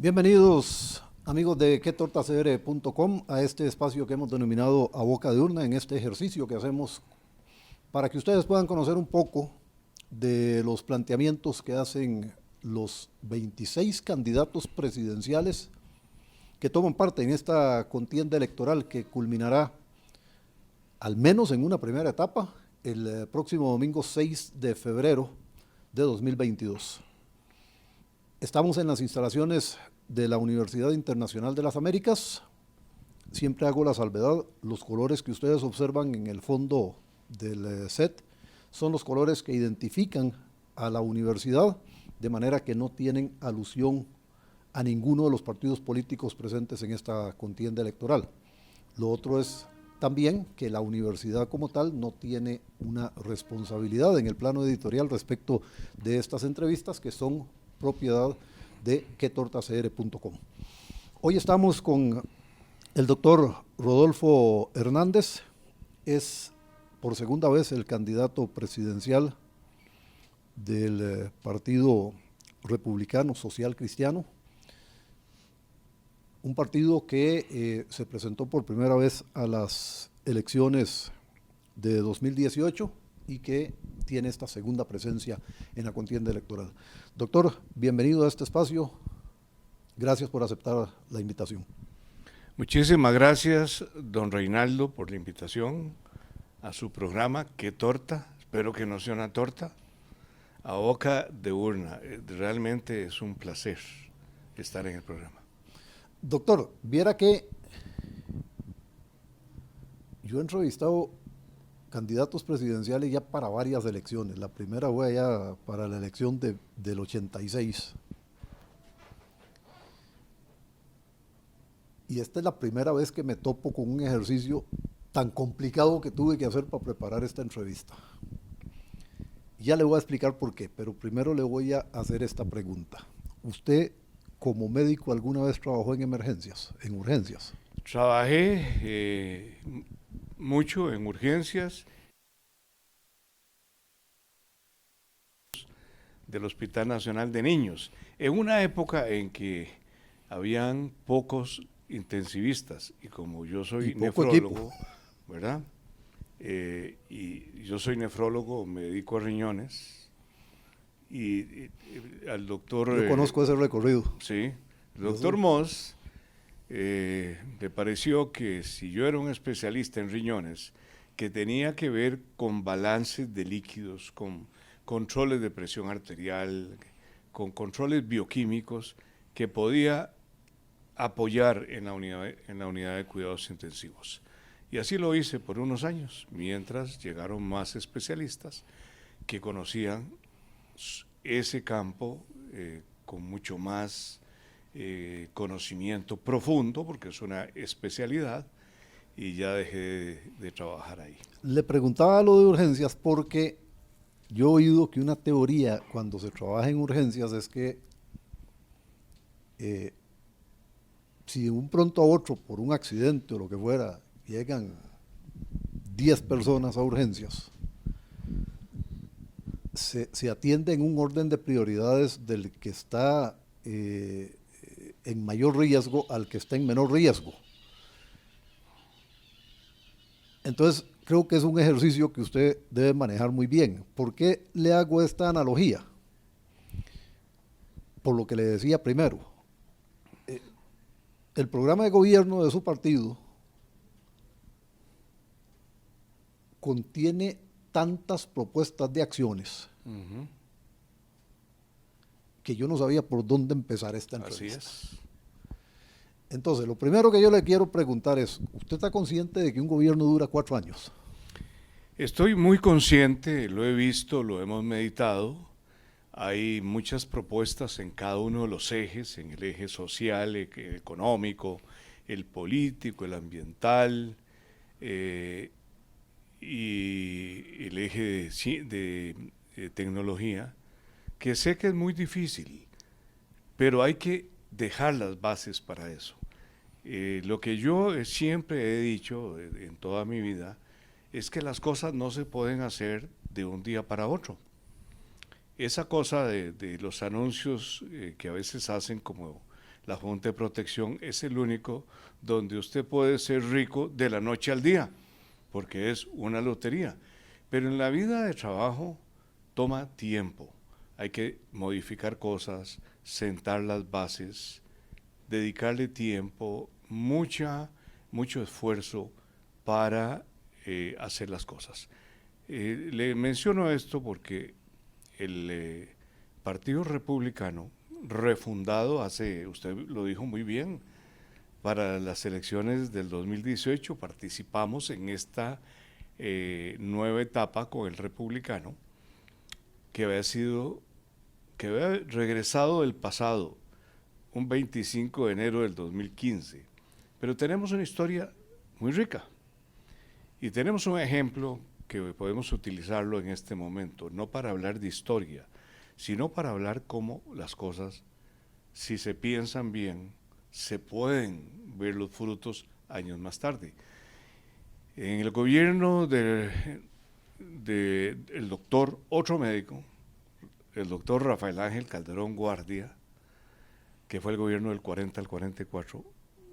Bienvenidos amigos de quetortacr.com a este espacio que hemos denominado A Boca de Urna, en este ejercicio que hacemos para que ustedes puedan conocer un poco de los planteamientos que hacen los 26 candidatos presidenciales que toman parte en esta contienda electoral que culminará al menos en una primera etapa el próximo domingo 6 de febrero de 2022. Estamos en las instalaciones de la Universidad Internacional de las Américas. Siempre hago la salvedad, los colores que ustedes observan en el fondo del set son los colores que identifican a la universidad, de manera que no tienen alusión a ninguno de los partidos políticos presentes en esta contienda electoral. Lo otro es también que la universidad como tal no tiene una responsabilidad en el plano editorial respecto de estas entrevistas que son propiedad de quetortacr.com. Hoy estamos con el doctor Rodolfo Hernández, es por segunda vez el candidato presidencial del Partido Republicano Social Cristiano, un partido que se presentó por primera vez a las elecciones de 2018 y que tiene esta segunda presencia en la contienda electoral. Doctor, bienvenido a este espacio. Gracias por aceptar la invitación. Muchísimas gracias, don Reinaldo, por la invitación a su programa. ¡Qué torta! Espero que no sea una torta. A Boca de Urna. Realmente es un placer estar en el programa. Doctor, viera que yo he entrevistado candidatos presidenciales ya para varias elecciones. La primera fue allá para la elección del 86. Y esta es la primera vez que me topo con un ejercicio tan complicado que tuve que hacer para preparar esta entrevista. Ya le voy a explicar por qué, pero primero le voy a hacer esta pregunta. ¿Usted como médico alguna vez trabajó en emergencias, en urgencias? Trabajé mucho en urgencias del Hospital Nacional de Niños, en una época en que habían pocos intensivistas, y como yo soy nefrólogo, ¿verdad? Y yo soy nefrólogo, me dedico a riñones, y al doctor... Yo conozco ese recorrido. Sí, el doctor Moss me pareció que si yo era un especialista en riñones, que tenía que ver con balances de líquidos, con controles de presión arterial, con controles bioquímicos, que podía apoyar en la unidad de cuidados intensivos. Y así lo hice por unos años, mientras llegaron más especialistas que conocían ese campo con mucho más conocimiento profundo, porque es una especialidad, y ya dejé de trabajar ahí. Le preguntaba lo de urgencias porque yo he oído que una teoría cuando se trabaja en urgencias es que si de un pronto a otro, por un accidente o lo que fuera, llegan 10 personas a urgencias, se atiende en un orden de prioridades del que está en mayor riesgo al que está en menor riesgo. Entonces, creo que es un ejercicio que usted debe manejar muy bien. ¿Por qué le hago esta analogía? Por lo que le decía primero. El programa de gobierno de su partido contiene tantas propuestas de acciones que yo no sabía por dónde empezar esta entrevista. Así es. Entonces, lo primero que yo le quiero preguntar es, ¿usted está consciente de que un gobierno dura 4 años? Estoy muy consciente, lo he visto, lo hemos meditado. Hay muchas propuestas en cada uno de los ejes, en el eje social, el económico, el político, el ambiental, y el eje de tecnología, que sé que es muy difícil, pero hay que dejar las bases para eso. Lo que yo siempre he dicho en toda mi vida es que las cosas no se pueden hacer de un día para otro. Esa cosa de los anuncios que a veces hacen como La Junta de Protección es el único donde usted puede ser rico de la noche al día, porque es una lotería. Pero en la vida de trabajo toma tiempo. Hay que modificar cosas, sentar las bases, dedicarle tiempo, mucho esfuerzo para hacer las cosas. Le menciono esto porque el Partido Republicano, refundado hace, usted lo dijo muy bien, para las elecciones del 2018 participamos en esta nueva etapa con el republicano, que había regresado del pasado, un 25 de enero del 2015. Pero tenemos una historia muy rica y tenemos un ejemplo que podemos utilizarlo en este momento, no para hablar de historia, sino para hablar cómo las cosas, si se piensan bien, se pueden ver los frutos años más tarde. En el gobierno del doctor, otro médico, el doctor Rafael Ángel Calderón Guardia, que fue el gobierno del 40 al 44,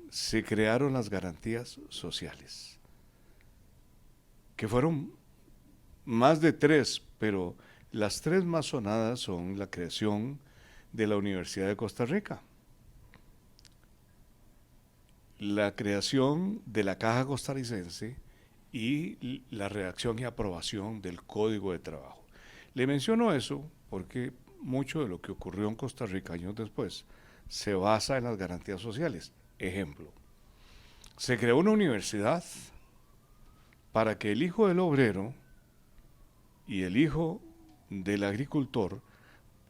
se crearon las garantías sociales, que fueron más de 3, pero las 3 más sonadas son la creación de la Universidad de Costa Rica, la creación de la Caja Costarricense y la redacción y aprobación del Código de Trabajo. Le menciono eso porque mucho de lo que ocurrió en Costa Rica años después se basa en las garantías sociales. Ejemplo, se creó una universidad para que el hijo del obrero y el hijo del agricultor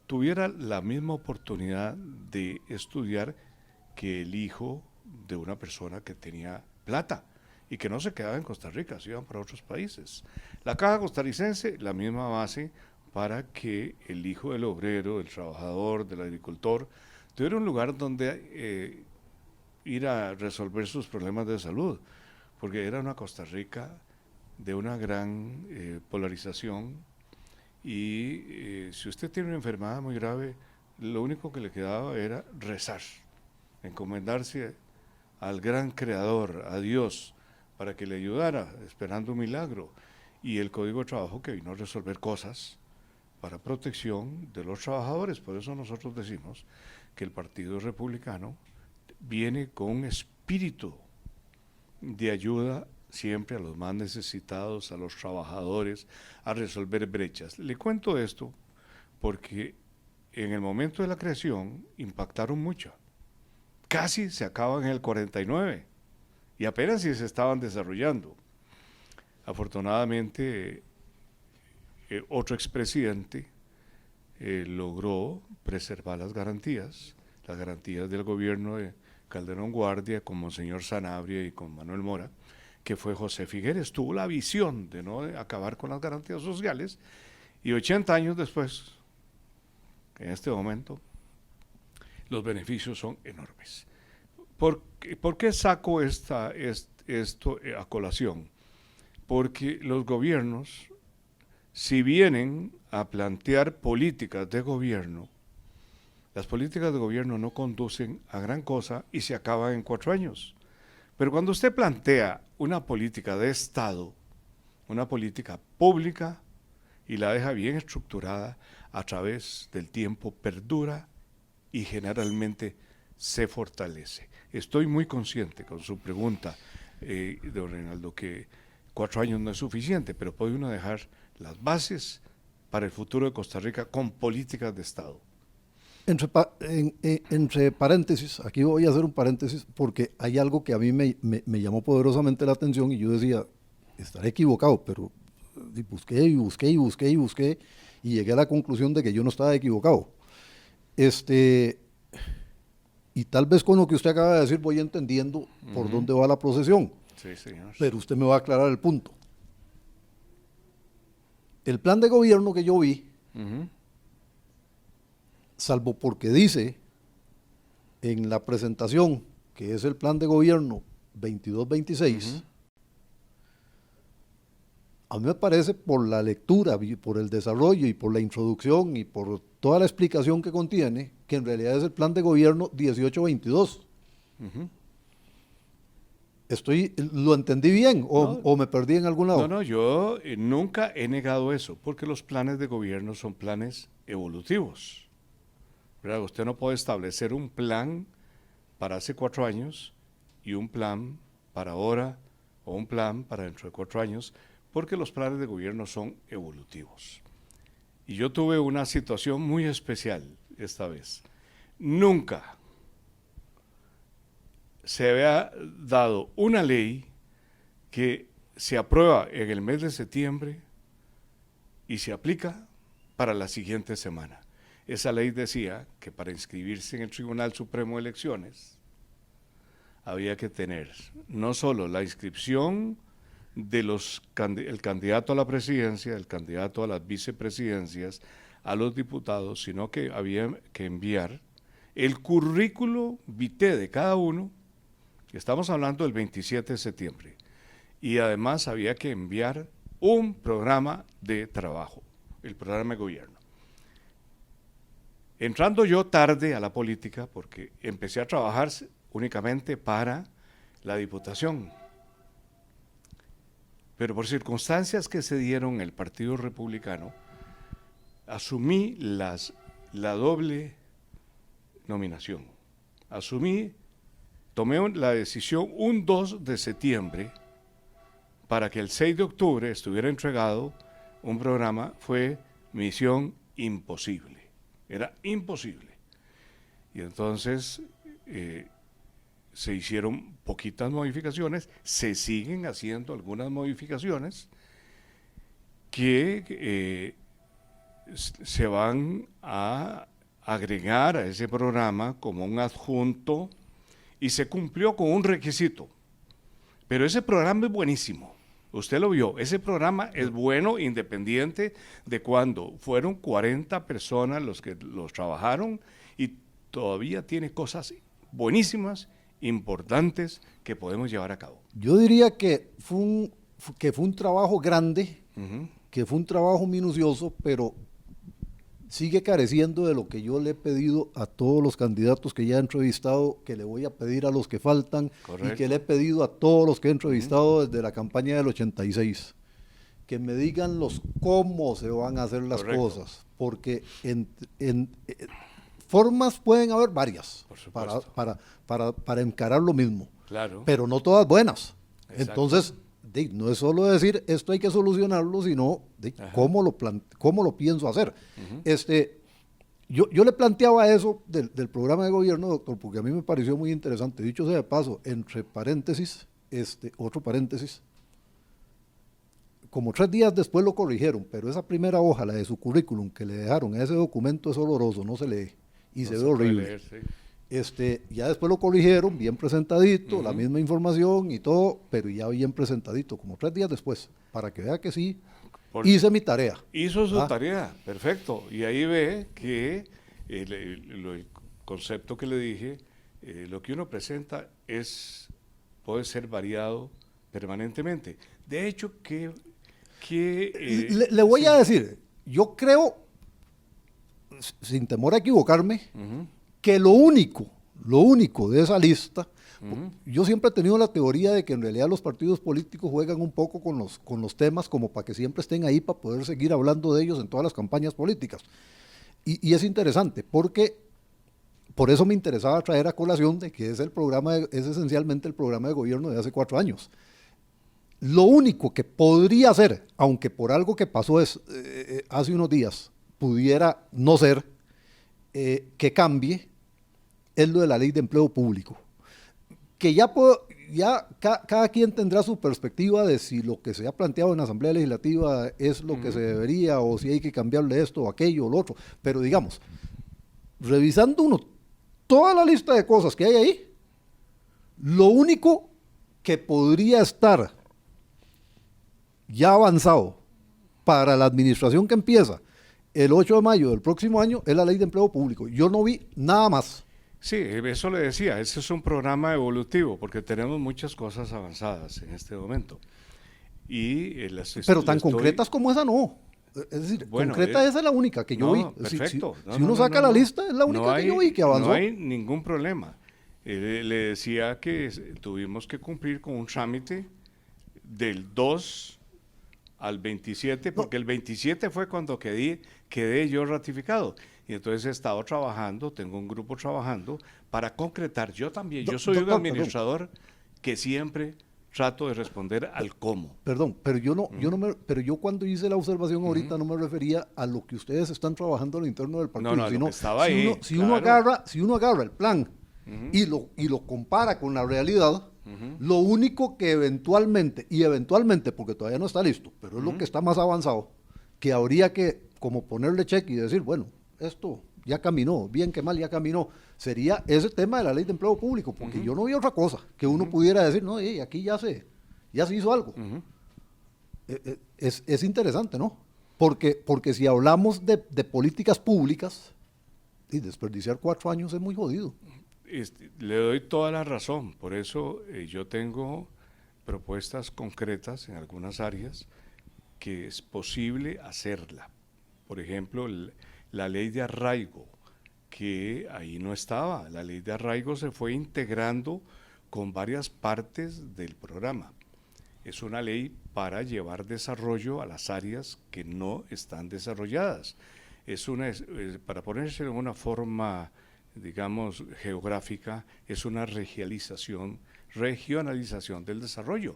tuviera la misma oportunidad de estudiar que el hijo de una persona que tenía plata y que no se quedaba en Costa Rica, se iban para otros países. La Caja Costarricense, la misma base para que el hijo del obrero, del trabajador, del agricultor, tuviera un lugar donde ir a resolver sus problemas de salud, porque era una Costa Rica de una gran polarización y si usted tiene una enfermedad muy grave, lo único que le quedaba era rezar, encomendarse al gran creador, a Dios, para que le ayudara, esperando un milagro. Y el Código de Trabajo que vino a resolver cosas para protección de los trabajadores. Por eso nosotros decimos que el Partido Republicano viene con un espíritu de ayuda siempre a los más necesitados, a los trabajadores, a resolver brechas. Le cuento esto porque en el momento de la creación impactaron mucho. Casi se acaban en el 49 y apenas si se estaban desarrollando. Afortunadamente, otro expresidente logró preservar las garantías del gobierno de Calderón Guardia con Monseñor Sanabria y con Manuel Mora, que fue José Figueres. Tuvo la visión de no acabar con las garantías sociales y 80 años después, en este momento, los beneficios son enormes. ¿Por qué saco esto a colación? Porque los gobiernos, si vienen a plantear políticas de gobierno, las políticas de gobierno no conducen a gran cosa y se acaban en 4 años. Pero cuando usted plantea una política de Estado, una política pública, y la deja bien estructurada, a través del tiempo perdura y generalmente se fortalece. Estoy muy consciente con su pregunta, don Reinaldo, que 4 años no es suficiente, pero puede uno dejar las bases para el futuro de Costa Rica con políticas de Estado. Entre paréntesis, aquí voy a hacer un paréntesis porque hay algo que a mí me llamó poderosamente la atención y yo decía, estaré equivocado, pero busqué y llegué a la conclusión de que yo no estaba equivocado. Y tal vez con lo que usted acaba de decir voy entendiendo por dónde va la procesión. Sí, señor. Pero usted me va a aclarar el punto. El plan de gobierno que yo vi, salvo porque dice en la presentación que es el plan de gobierno 22-26, A mí me parece, por la lectura, y por el desarrollo y por la introducción y por toda la explicación que contiene, que en realidad es el plan de gobierno 1822. Ujú. ¿Lo entendí bien No, o me perdí en algún lado? no, yo nunca he negado eso, porque los planes de gobierno son planes evolutivos. ¿Verdad? Usted no puede establecer un plan para hace 4 años y un plan para ahora o un plan para dentro de 4 años, porque los planes de gobierno son evolutivos. Y yo tuve una situación muy especial esta vez. Nunca se había dado una ley que se aprueba en el mes de septiembre y se aplica para la siguiente semana. Esa ley decía que para inscribirse en el Tribunal Supremo de Elecciones había que tener no solo la inscripción de el candidato a la presidencia, el candidato a las vicepresidencias, a los diputados, sino que había que enviar el currículo vitae de cada uno. Estamos hablando del 27 de septiembre. Y además había que enviar un programa de trabajo, el programa de gobierno. Entrando yo tarde a la política, porque empecé a trabajar únicamente para la Diputación. Pero por circunstancias que se dieron en el Partido Republicano, asumí la doble nominación. Tomé la decisión un 2 de septiembre para que el 6 de octubre estuviera entregado un programa. Fue misión imposible, era imposible. Y entonces se hicieron poquitas modificaciones, se siguen haciendo algunas modificaciones que se van a agregar a ese programa como un adjunto, y se cumplió con un requisito. Pero ese programa es buenísimo. Usted lo vio, ese programa es bueno, independiente de cuando fueron 40 personas los que los trabajaron, y todavía tiene cosas buenísimas, importantes, que podemos llevar a cabo. Yo diría que fue un trabajo grande, que fue un trabajo minucioso, pero sigue careciendo de lo que yo le he pedido a todos los candidatos que ya he entrevistado, que le voy a pedir a los que faltan. Correcto. Y que le he pedido a todos los que he entrevistado desde la campaña del 86, que me digan cómo se van a hacer las Correcto. Cosas, porque formas pueden haber varias para encarar lo mismo, claro. Pero no todas buenas. Exacto. Entonces, no es solo decir esto hay que solucionarlo, sino cómo lo pienso hacer. Yo le planteaba eso del programa de gobierno, doctor, porque a mí me pareció muy interesante. Dicho sea de paso, entre paréntesis, otro paréntesis, como 3 días después lo corrigieron, pero esa primera hoja, la de su currículum, que le dejaron, ese documento es horroroso, no se lee y no se ve horrible. Leer, sí. Ya después lo corrigieron, bien presentadito, la misma información y todo, pero ya bien presentadito, como 3 días después, para que vea que sí, hice mi tarea. Hizo su tarea, perfecto, y ahí ve que el concepto que le dije, lo que uno presenta puede ser variado permanentemente. De hecho, le voy a decir, yo creo, sin temor a equivocarme, que lo único de esa lista, yo siempre he tenido la teoría de que en realidad los partidos políticos juegan un poco con los temas como para que siempre estén ahí para poder seguir hablando de ellos en todas las campañas políticas. Y es interesante, porque por eso me interesaba traer a colación de que es esencialmente el programa de gobierno de hace 4 años. Lo único que podría ser, aunque por algo que pasó hace unos días, pudiera no ser, que cambie, es lo de la ley de empleo público, que cada quien tendrá su perspectiva de si lo que se ha planteado en la Asamblea Legislativa es lo que se debería, o si hay que cambiarle esto o aquello o lo otro, pero digamos, revisando uno toda la lista de cosas que hay ahí, lo único que podría estar ya avanzado para la administración que empieza el 8 de mayo del próximo año es la ley de empleo público. Yo no vi nada más. Sí, eso le decía, ese es un programa evolutivo porque tenemos muchas cosas avanzadas en este momento. y Pero tan concretas como esa no. Es decir, bueno, concreta esa es la única que yo vi. Perfecto. Si uno saca la lista, es la única que yo vi que avanzó. No hay ningún problema. Le decía que tuvimos que cumplir con un trámite del 2 al 27, porque el 27 fue cuando quedé yo ratificado. Y entonces he estado trabajando, tengo un grupo trabajando para concretar. Yo también, yo soy un administrador que siempre trato de responder al cómo. Perdón, pero pero yo cuando hice la observación ahorita no me refería a lo que ustedes están trabajando a lo interno del partido, sino lo que estaba ahí. Si uno agarra el plan y lo compara con la realidad, lo único que eventualmente, porque todavía no está listo, pero es lo que está más avanzado, que habría que como ponerle cheque y decir, bueno, esto ya caminó, bien que mal ya caminó, sería ese tema de la ley de empleo público, porque yo no vi otra cosa que uno pudiera decir, no, aquí ya se hizo algo. Es interesante, ¿no? Porque si hablamos de políticas públicas, y desperdiciar 4 años es muy jodido. Le doy toda la razón, por eso yo tengo propuestas concretas en algunas áreas que es posible hacerla. Por ejemplo, la ley de arraigo, que ahí no estaba. La ley de arraigo se fue integrando con varias partes del programa. Es una ley para llevar desarrollo a las áreas que no están desarrolladas. Para ponerse en una forma, digamos, geográfica, es una regionalización del desarrollo.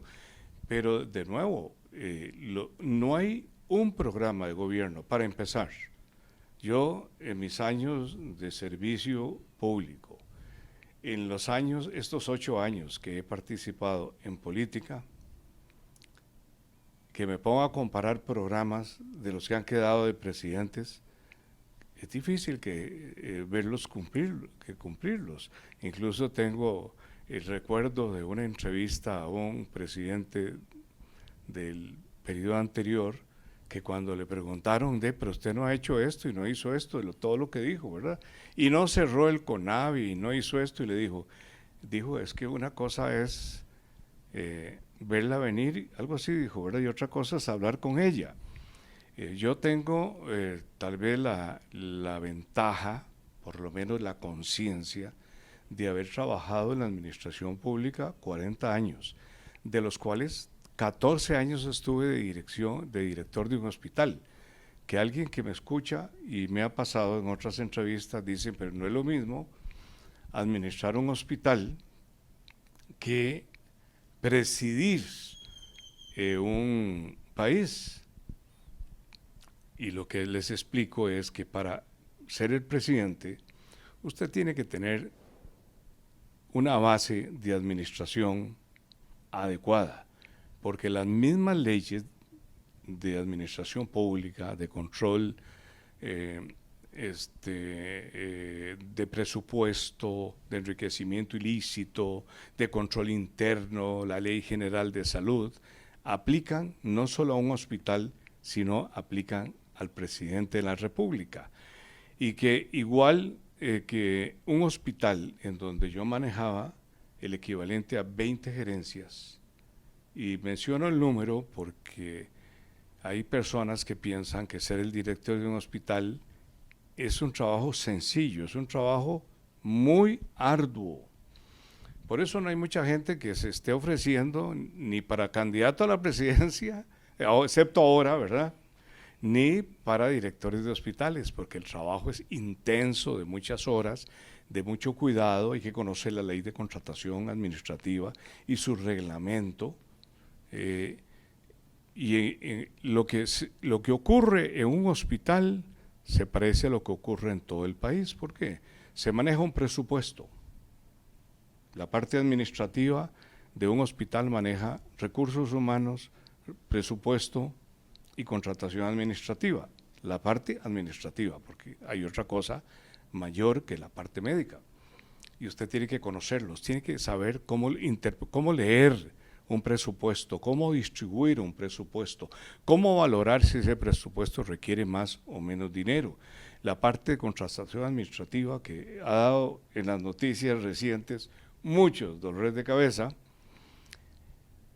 Pero, de nuevo, no hay un programa de gobierno, para empezar. Yo, en mis años de servicio público, en estos 8 años que he participado en política, que me pongo a comparar programas de los que han quedado de presidentes, es difícil verlos cumplirlos. Incluso tengo el recuerdo de una entrevista a un presidente del periodo anterior, que cuando le preguntaron pero usted no ha hecho esto y no hizo esto, todo lo que dijo, ¿verdad? Y no cerró el CONAVI y no hizo esto, y le dijo, es que una cosa es verla venir, algo así dijo, ¿verdad? Y otra cosa es hablar con ella. Yo tengo tal vez la ventaja, por lo menos la conciencia, de haber trabajado en la administración pública 40 años, de los cuales 14 años estuve de director de un hospital, que alguien que me escucha y me ha pasado en otras entrevistas dice, pero no es lo mismo administrar un hospital que presidir un país. Y lo que les explico es que para ser el presidente, usted tiene que tener una base de administración adecuada, porque las mismas leyes de administración pública, de control de presupuesto, de enriquecimiento ilícito, de control interno, la Ley General de Salud, aplican no solo a un hospital, sino aplican al presidente de la República. Y que igual que un hospital en donde yo manejaba el equivalente a 20 gerencias, y menciono el número porque hay personas que piensan que ser el director de un hospital es un trabajo sencillo, es un trabajo muy arduo. Por eso no hay mucha gente que se esté ofreciendo ni para candidato a la presidencia, excepto ahora, ¿verdad?, ni para directores de hospitales, porque el trabajo es intenso, de muchas horas, de mucho cuidado, hay que conocer la ley de contratación administrativa y su reglamento. Lo que ocurre en un hospital se parece a lo que ocurre en todo el país. ¿Por qué? Se maneja un presupuesto. La parte administrativa de un hospital maneja recursos humanos, presupuesto y contratación administrativa. La parte administrativa, porque hay otra cosa mayor que la parte médica. Y usted tiene que conocerlos, tiene que saber cómo leer un presupuesto, cómo distribuir un presupuesto, cómo valorar si ese presupuesto requiere más o menos dinero. La parte de contratación administrativa, que ha dado en las noticias recientes muchos dolores de cabeza,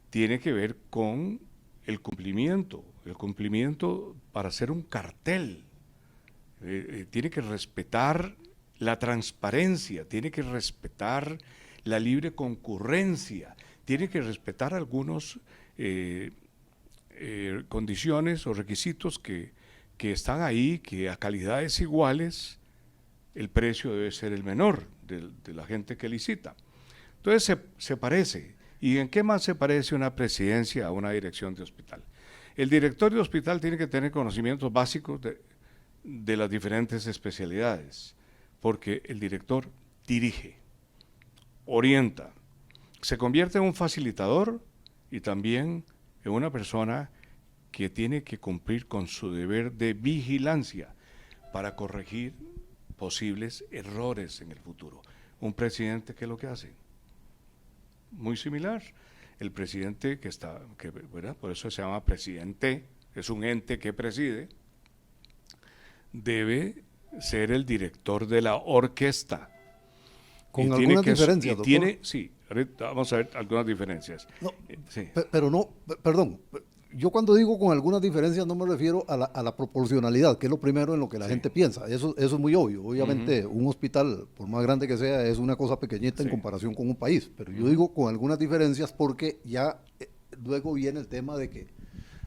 tiene que ver con el cumplimiento para hacer un cartel. Tiene que respetar la transparencia, tiene que respetar la libre concurrencia, tiene que respetar algunos condiciones o requisitos que están ahí, que a calidades iguales el precio debe ser el menor de la gente que licita. Entonces se parece. ¿Y en qué más se parece una presidencia a una dirección de hospital? El director de hospital tiene que tener conocimientos básicos de las diferentes especialidades, porque el director dirige, orienta, se convierte en un facilitador y también en una persona que tiene que cumplir con su deber de vigilancia para corregir posibles errores en el futuro. Un presidente, ¿qué es lo que hace? Muy similar. El presidente ¿verdad? Por eso se llama presidente, es un ente que preside, debe ser el director de la orquesta. Con algunas diferencias, doctor. Sí, ahorita vamos a ver algunas diferencias. No, sí. Pero no, perdón, yo cuando digo con algunas diferencias no me refiero a la proporcionalidad, que es lo primero en lo que la gente piensa. Eso es muy obvio. Obviamente, un hospital, por más grande que sea, es una cosa pequeñita en comparación con un país. Pero yo digo con algunas diferencias porque ya luego viene el tema de que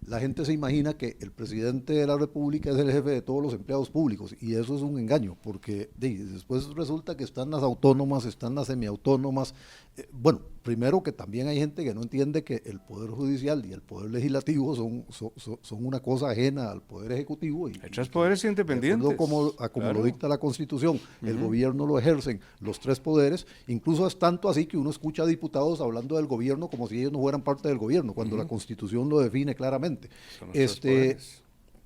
la gente se imagina que el presidente de la República es el jefe de todos los empleados públicos, y eso es un engaño, porque después resulta que están las autónomas, están las semiautónomas. Bueno, primero que también hay gente que no entiende que el Poder Judicial y el Poder Legislativo son una cosa ajena al Poder Ejecutivo. Hay tres poderes independientes. Como lo dicta la Constitución, el gobierno lo ejercen los tres poderes. Incluso es tanto así que uno escucha a diputados hablando del gobierno como si ellos no fueran parte del gobierno, cuando la Constitución lo define claramente.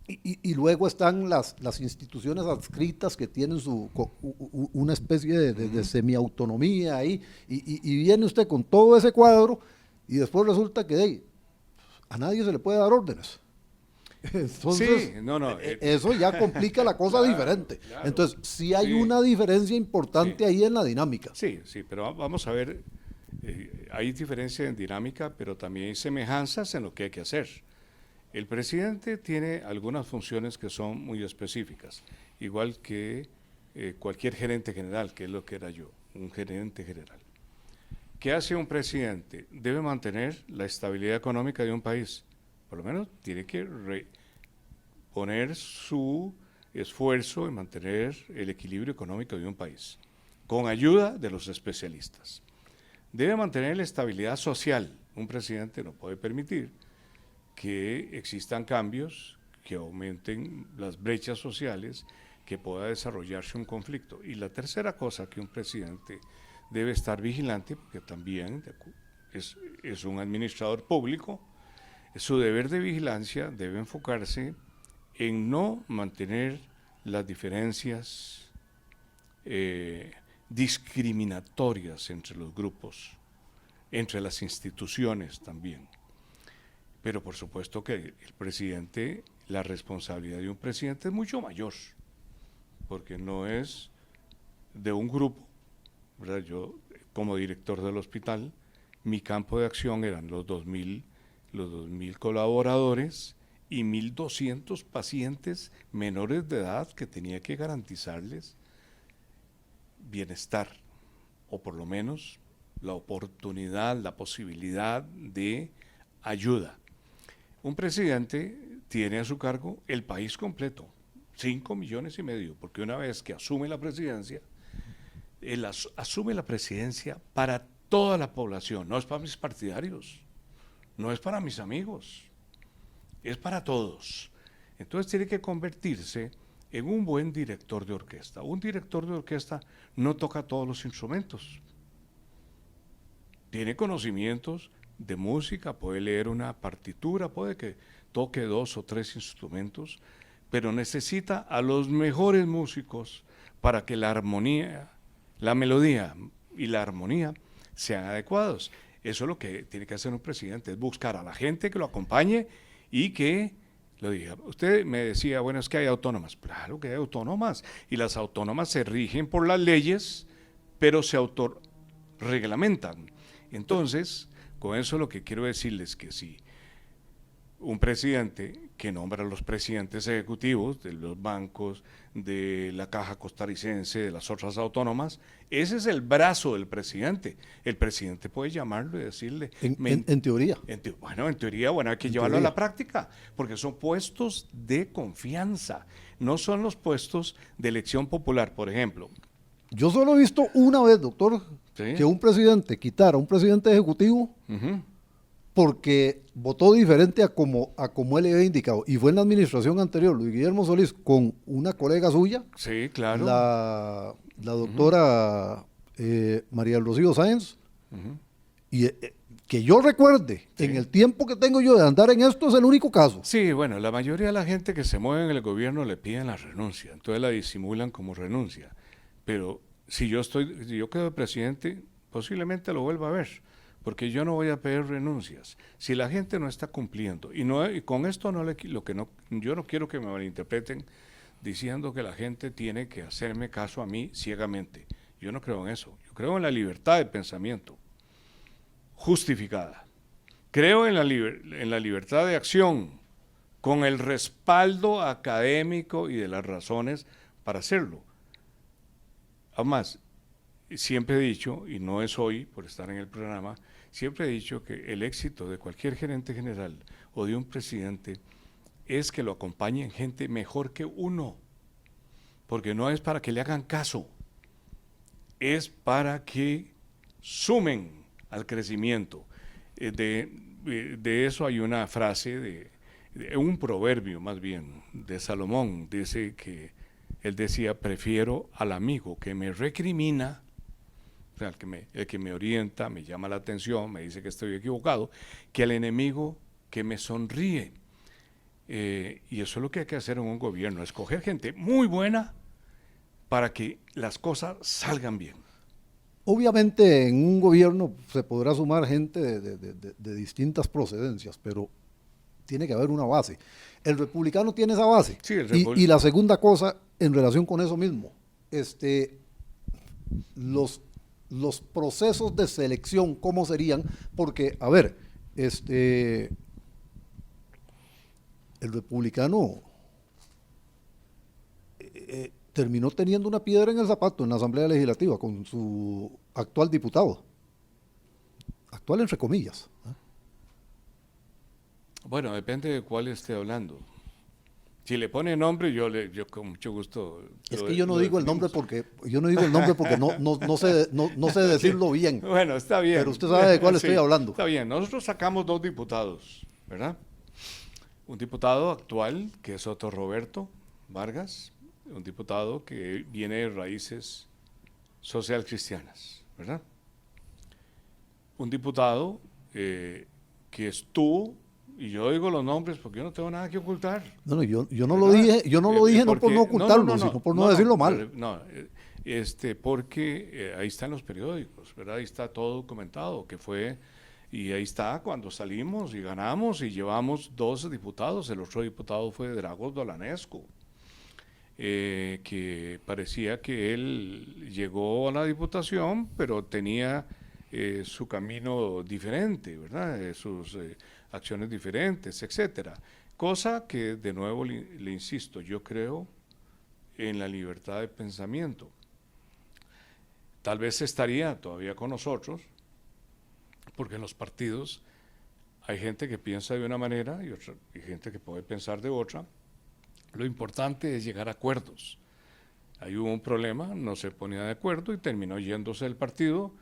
Y luego están las instituciones adscritas que tienen una especie de semiautonomía ahí, y viene usted con todo ese cuadro y después resulta que a nadie se le puede dar órdenes. Entonces, eso ya complica la cosa diferente. Claro. Entonces, sí hay una diferencia importante ahí en la dinámica. Sí, pero vamos a ver, hay diferencia en dinámica, pero también hay semejanzas en lo que hay que hacer. El presidente tiene algunas funciones que son muy específicas, igual que cualquier gerente general, que es lo que era yo, un gerente general. ¿Qué hace un presidente? Debe mantener la estabilidad económica de un país. Por lo menos tiene que poner su esfuerzo en mantener el equilibrio económico de un país, con ayuda de los especialistas. Debe mantener la estabilidad social. Un presidente no puede permitir que existan cambios que aumenten las brechas sociales, que pueda desarrollarse un conflicto. Y la tercera cosa que un presidente debe estar vigilante, porque también es un administrador público, su deber de vigilancia debe enfocarse en no mantener las diferencias discriminatorias entre los grupos, entre las instituciones también. Pero por supuesto que el presidente, la responsabilidad de un presidente es mucho mayor, porque no es de un grupo, ¿verdad? Yo, como director del hospital, mi campo de acción eran los 2.000 colaboradores y 1.200 pacientes menores de edad que tenía que garantizarles bienestar, o por lo menos la oportunidad, la posibilidad de ayuda. Un presidente tiene a su cargo el país completo, 5,5 millones, porque una vez que asume la presidencia, él asume la presidencia para toda la población, no es para mis partidarios, no es para mis amigos, es para todos. Entonces tiene que convertirse en un buen director de orquesta. Un director de orquesta no toca todos los instrumentos, tiene conocimientos de música, puede leer una partitura, puede que toque 2 o 3 instrumentos, pero necesita a los mejores músicos para que la armonía, la melodía y la armonía sean adecuados. Eso es lo que tiene que hacer un presidente, es buscar a la gente que lo acompañe y que lo diga. Usted me decía, bueno, es que hay autónomas. Claro que hay autónomas, y las autónomas se rigen por las leyes, pero se autorreglamentan. Entonces, con eso lo que quiero decirles que si un presidente que nombra a los presidentes ejecutivos de los bancos, de la Caja Costarricense, de las otras autónomas. Ese es el brazo del presidente. El presidente puede llamarlo y decirle... En teoría. En teoría, hay que llevarlo a la práctica, porque son puestos de confianza, no son los puestos de elección popular, por ejemplo. Yo solo he visto una vez, doctor, ¿Sí? que un presidente quitara a un presidente ejecutivo porque votó diferente a como él le había indicado. Y fue en la administración anterior, Luis Guillermo Solís, con una colega suya, Sí, claro. la doctora María del Rocío Sáenz, y que yo recuerde, en el tiempo que tengo yo de andar en esto, es el único caso. Sí, bueno, la mayoría de la gente que se mueve en el gobierno le piden la renuncia, entonces la disimulan como renuncia. Pero si yo quedo de presidente, posiblemente lo vuelva a ver, porque yo no voy a pedir renuncias. Si la gente no está cumpliendo, y con esto yo no quiero que me malinterpreten diciendo que la gente tiene que hacerme caso a mí ciegamente. Yo no creo en eso. Yo creo en la libertad de pensamiento justificada. Creo en la libertad de acción, con el respaldo académico y de las razones para hacerlo. Además, siempre he dicho, y no es hoy por estar en el programa, siempre he dicho que el éxito de cualquier gerente general o de un presidente es que lo acompañen gente mejor que uno, porque no es para que le hagan caso, es para que sumen al crecimiento. De eso hay una frase, un proverbio más bien, de Salomón, dice que él decía: prefiero al amigo que me recrimina, o sea, el que me orienta, me llama la atención, me dice que estoy equivocado, que al enemigo que me sonríe. Y eso es lo que hay que hacer en un gobierno, escoger gente muy buena para que las cosas salgan bien. Obviamente en un gobierno se podrá sumar gente de distintas procedencias, pero tiene que haber una base. El republicano tiene esa base. Sí, y la segunda cosa, en relación con eso mismo, los procesos de selección, ¿cómo serían? Porque, a ver, el republicano terminó teniendo una piedra en el zapato en la Asamblea Legislativa con su actual diputado. Actual entre comillas. Bueno, depende de cuál esté hablando. Si le pone nombre, yo con mucho gusto. Es que yo no digo el nombre porque no sé decirlo bien. Bueno, está bien. Pero usted sabe de cuál sí, estoy hablando. Está bien. Nosotros sacamos 2 diputados, ¿verdad? Un diputado actual, que es Otto Roberto Vargas, un diputado que viene de raíces social cristianas, ¿verdad? Un diputado que estuvo, y yo digo los nombres porque yo no tengo nada que ocultar. No, yo no lo dije, no por no ocultarlo, sino por no decirlo mal. Porque ahí están los periódicos, ¿verdad? Ahí está todo documentado, y ahí está cuando salimos y ganamos y llevamos 12 diputados, el otro diputado fue Dragos Dolanescu, que parecía que él llegó a la diputación, pero tenía su camino diferente, ¿verdad? Sus acciones diferentes, etcétera. Cosa que, de nuevo, le insisto, yo creo en la libertad de pensamiento. Tal vez estaría todavía con nosotros, porque en los partidos hay gente que piensa de una manera y gente que puede pensar de otra. Lo importante es llegar a acuerdos. Ahí hubo un problema, no se ponía de acuerdo y terminó yéndose del partido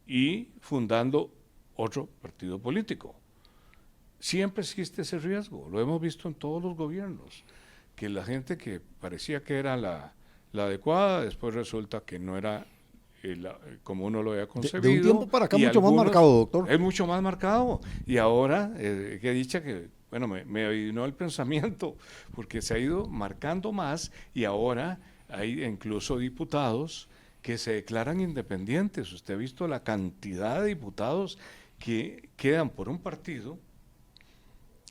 y fundando otro partido político. Siempre existe ese riesgo, lo hemos visto en todos los gobiernos, que la gente que parecía que era la adecuada, después resulta que no era como uno lo había concebido. De un tiempo para acá mucho más marcado, doctor. Es mucho más marcado. Y ahora, que dicha que, bueno, me adivinó el pensamiento, porque se ha ido marcando más y ahora hay incluso diputados que se declaran independientes. Usted ha visto la cantidad de diputados que quedan por un partido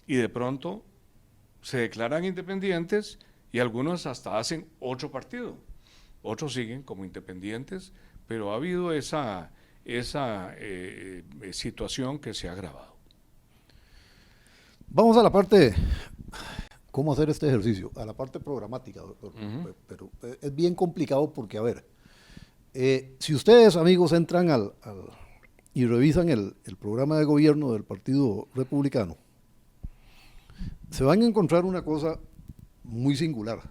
y de pronto se declaran independientes y algunos hasta hacen otro partido. Otros siguen como independientes, pero ha habido esa situación que se ha agravado. Vamos a la parte, ¿cómo hacer este ejercicio? A la parte programática, doctor. Pero es bien complicado porque, a ver, si ustedes, amigos, entran y revisan el programa de gobierno del Partido Republicano, se van a encontrar una cosa muy singular,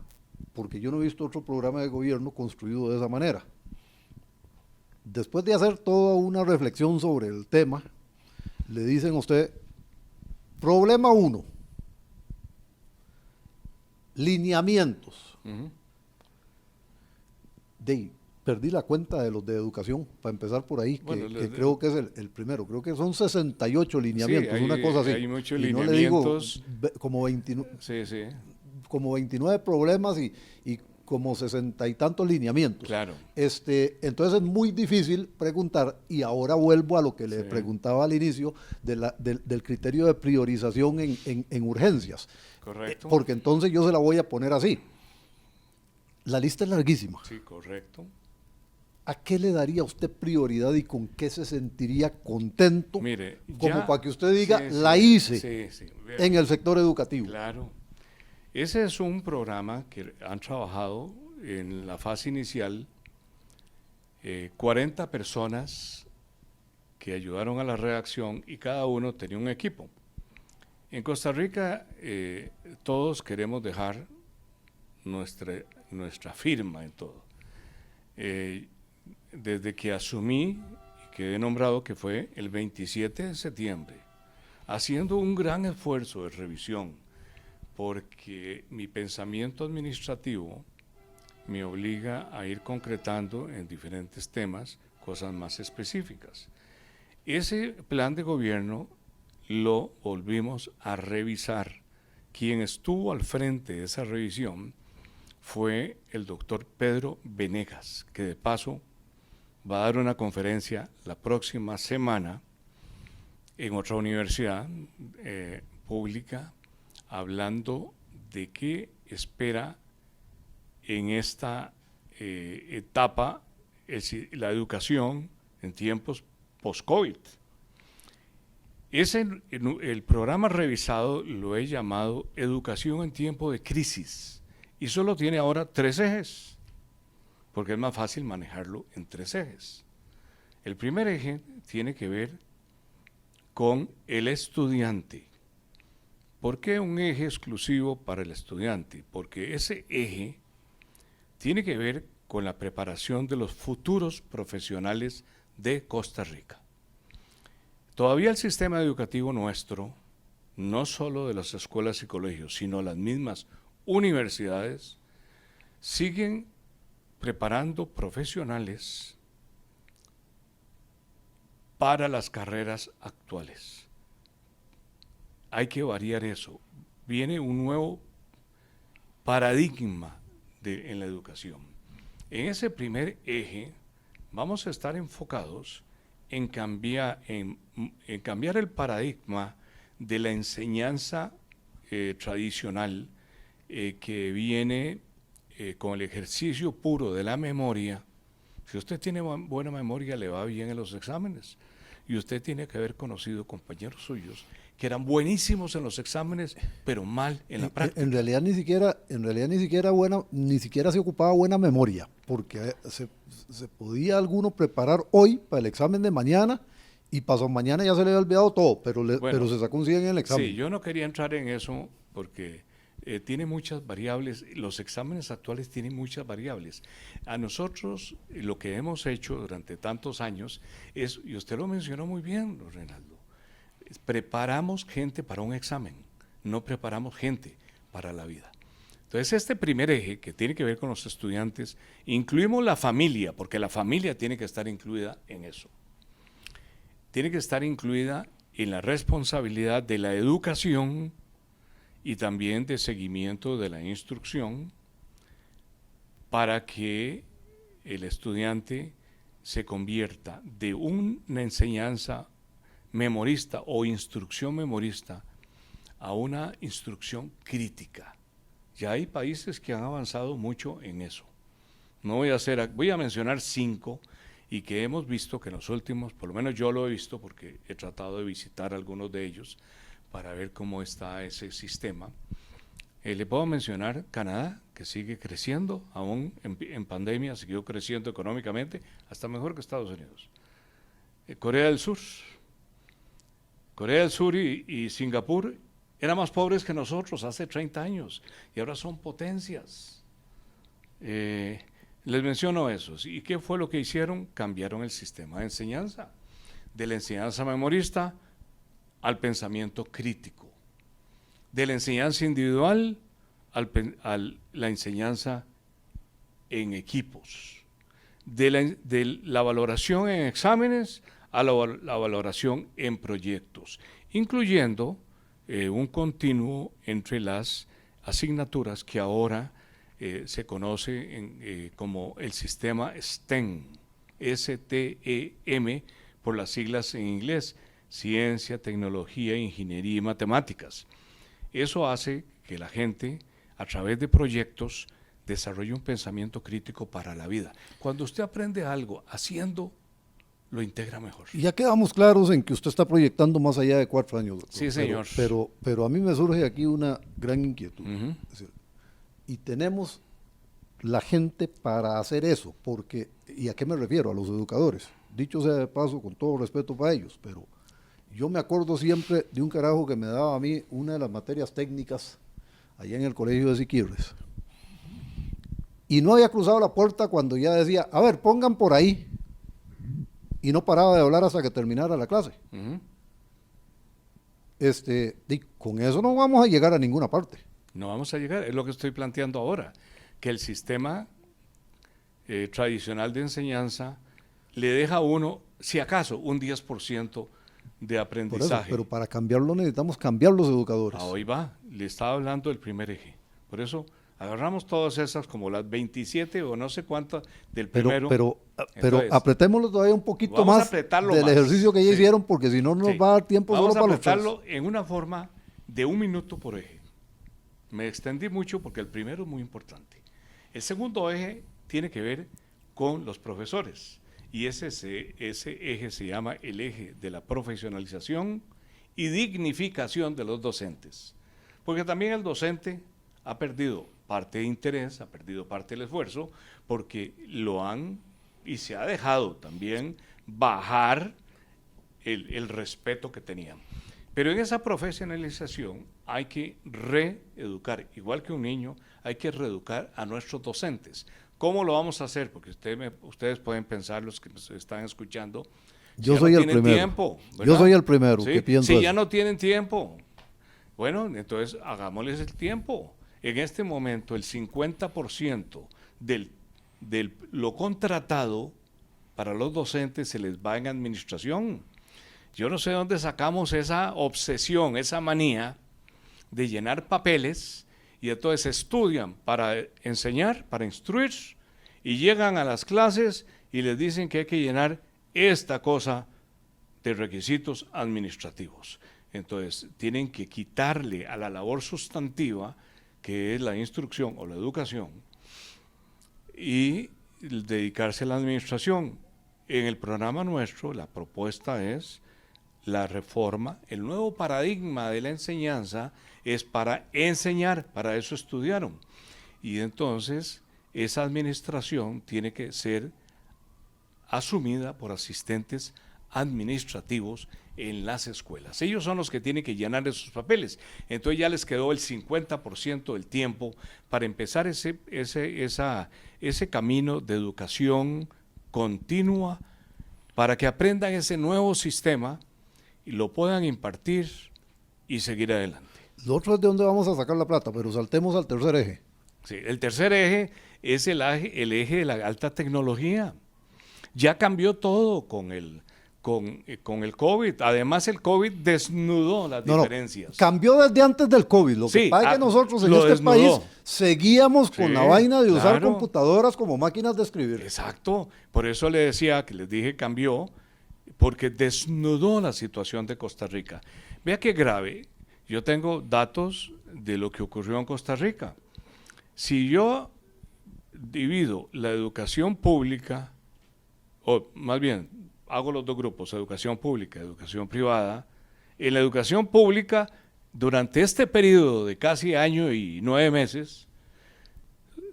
porque yo no he visto otro programa de gobierno construido de esa manera. Después de hacer toda una reflexión sobre el tema, le dicen a usted, problema 1, lineamientos. Perdí la cuenta de los de educación, para empezar por ahí, bueno, que creo que es el primero. Creo que son 68 lineamientos, sí, una cosa así. Hay muchos lineamientos. No le digo como 29, sí, sí. Como 29 problemas y como 60 y tantos lineamientos. Claro. Entonces es muy difícil preguntar, y ahora vuelvo a lo que le preguntaba al inicio, del criterio de priorización en urgencias. Correcto. Porque entonces yo se la voy a poner así. La lista es larguísima. Sí, correcto. ¿A qué le daría usted prioridad y con qué se sentiría contento? Mire, como para que usted diga, la hice en el sector educativo. Claro. Ese es un programa que han trabajado en la fase inicial 40 personas que ayudaron a la redacción y cada uno tenía un equipo. En Costa Rica todos queremos dejar nuestra firma en todo. Desde que asumí y quedé nombrado, que fue el 27 de septiembre, haciendo un gran esfuerzo de revisión, porque mi pensamiento administrativo me obliga a ir concretando en diferentes temas cosas más específicas. Ese plan de gobierno lo volvimos a revisar. Quien estuvo al frente de esa revisión fue el doctor Pedro Venegas, que de paso va a dar una conferencia la próxima semana en otra universidad pública, hablando de qué espera en esta etapa la educación en tiempos post-COVID. El programa revisado lo he llamado Educación en tiempo de crisis y solo tiene ahora 3 ejes, porque es más fácil manejarlo en 3 ejes. El primer eje tiene que ver con el estudiante. ¿Por qué un eje exclusivo para el estudiante? Porque ese eje tiene que ver con la preparación de los futuros profesionales de Costa Rica. Todavía el sistema educativo nuestro, no solo de las escuelas y colegios, sino las mismas universidades, siguen preparando profesionales para las carreras actuales. Hay que variar eso. Viene un nuevo paradigma en la educación. En ese primer eje vamos a estar enfocados en cambiar el paradigma de la enseñanza tradicional que viene con el ejercicio puro de la memoria. Si usted tiene buena memoria, le va bien en los exámenes. Y usted tiene que haber conocido compañeros suyos que eran buenísimos en los exámenes, pero mal en la práctica. En realidad ni siquiera se ocupaba buena memoria, porque se podía alguno preparar hoy para el examen de mañana y pasado mañana ya se le había olvidado todo, pero se sacó un 100 en el examen. Sí, yo no quería entrar en eso porque tiene muchas variables, los exámenes actuales tienen muchas variables. A nosotros lo que hemos hecho durante tantos años es, y usted lo mencionó muy bien, Reinaldo, preparamos gente para un examen, no preparamos gente para la vida. Entonces este primer eje que tiene que ver con los estudiantes, incluimos la familia, porque la familia tiene que estar incluida en eso. Tiene que estar incluida en la responsabilidad de la educación y también de seguimiento de la instrucción para que el estudiante se convierta de una enseñanza memorista o instrucción memorista a una instrucción crítica. Ya hay países que han avanzado mucho en eso. Voy a mencionar 5 y que hemos visto que en los últimos, por lo menos yo lo he visto porque he tratado de visitar algunos de ellos, para ver cómo está ese sistema. Le puedo mencionar Canadá, que sigue creciendo, aún en pandemia, siguió creciendo económicamente, hasta mejor que Estados Unidos. Corea del Sur y Singapur eran más pobres que nosotros hace 30 años y ahora son potencias. Les menciono eso. ¿Y qué fue lo que hicieron? Cambiaron el sistema de enseñanza, de la enseñanza memorista al pensamiento crítico, de la enseñanza individual a la enseñanza en equipos, de la valoración en exámenes a la valoración en proyectos, incluyendo un continuo entre las asignaturas que ahora se conoce como el sistema STEM, S-T-E-M, por las siglas en inglés, Ciencia, Tecnología, Ingeniería y Matemáticas. Eso hace que la gente, a través de proyectos, desarrolle un pensamiento crítico para la vida. Cuando usted aprende algo haciendo, lo integra mejor. Y ya quedamos claros en que usted está proyectando más allá de 4 años, doctor. Sí, señor. Pero a mí me surge aquí una gran inquietud. Es decir, y tenemos la gente para hacer eso, porque, ¿y a qué me refiero? A los educadores. Dicho sea de paso, con todo respeto para ellos, pero yo me acuerdo siempre de un carajo que me daba a mí una de las materias técnicas allá en el colegio de Siquirres. Y no había cruzado la puerta cuando ya decía, a ver, pongan por ahí. Y no paraba de hablar hasta que terminara la clase. Con eso no vamos a llegar a ninguna parte. No vamos a llegar, es lo que estoy planteando ahora, que el sistema tradicional de enseñanza le deja a uno, si acaso, un 10% de aprendizaje. Por eso, pero para cambiarlo necesitamos cambiar los educadores. Hoy va, le estaba hablando del primer eje. Por eso agarramos todas esas, como las 27 o no sé cuántas del primero. Pero entonces, apretémoslo todavía un poquito más del ejercicio que ya hicieron, porque si no nos va a dar tiempo solo para los tres. Vamos a apretarlo en una forma de 1 minuto por eje. Me extendí mucho porque el primero es muy importante. El segundo eje tiene que ver con los profesores. Y ese eje se llama el eje de la profesionalización y dignificación de los docentes. Porque también el docente ha perdido parte de interés, ha perdido parte del esfuerzo, porque y se ha dejado también bajar el respeto que tenían. Pero en esa profesionalización hay que reeducar, igual que un niño, hay que reeducar a nuestros docentes. ¿Cómo lo vamos a hacer? Porque ustedes pueden pensar, los que nos están escuchando, yo soy el primero. Yo soy el primero que pienso si eso. ya no tienen tiempo, bueno, entonces hagámosles el tiempo. En este momento, el 50% de lo contratado para los docentes se les va en administración. Yo no sé dónde sacamos esa obsesión, esa manía de llenar papeles y entonces estudian para enseñar, para instruir, y llegan a las clases y les dicen que hay que llenar esta cosa de requisitos administrativos. Entonces tienen que quitarle a la labor sustantiva, que es la instrucción o la educación, y dedicarse a la administración. En el programa nuestro, la propuesta es la reforma, el nuevo paradigma de la enseñanza es para enseñar, para eso estudiaron. Y entonces esa administración tiene que ser asumida por asistentes administrativos en las escuelas. Ellos son los que tienen que llenar esos papeles. Entonces ya les quedó el 50% del tiempo para empezar ese camino de educación continua para que aprendan ese nuevo sistema y lo puedan impartir y seguir adelante. Lo otro es de dónde vamos a sacar la plata, pero saltemos al tercer eje. Sí, el tercer eje es el eje de la alta tecnología. Ya cambió todo con el COVID. Además, el COVID desnudó las diferencias. Cambió desde antes del COVID. Lo que pasa es que nosotros en este país seguíamos con la vaina de usar computadoras como máquinas de escribir. Exacto. Por eso les dije cambió, porque desnudó la situación de Costa Rica. Vea qué grave. Yo tengo datos de lo que ocurrió en Costa Rica. Si yo divido la educación pública, o más bien hago los dos grupos, educación pública, educación privada, En la educación pública, durante este periodo de casi año y 9 meses,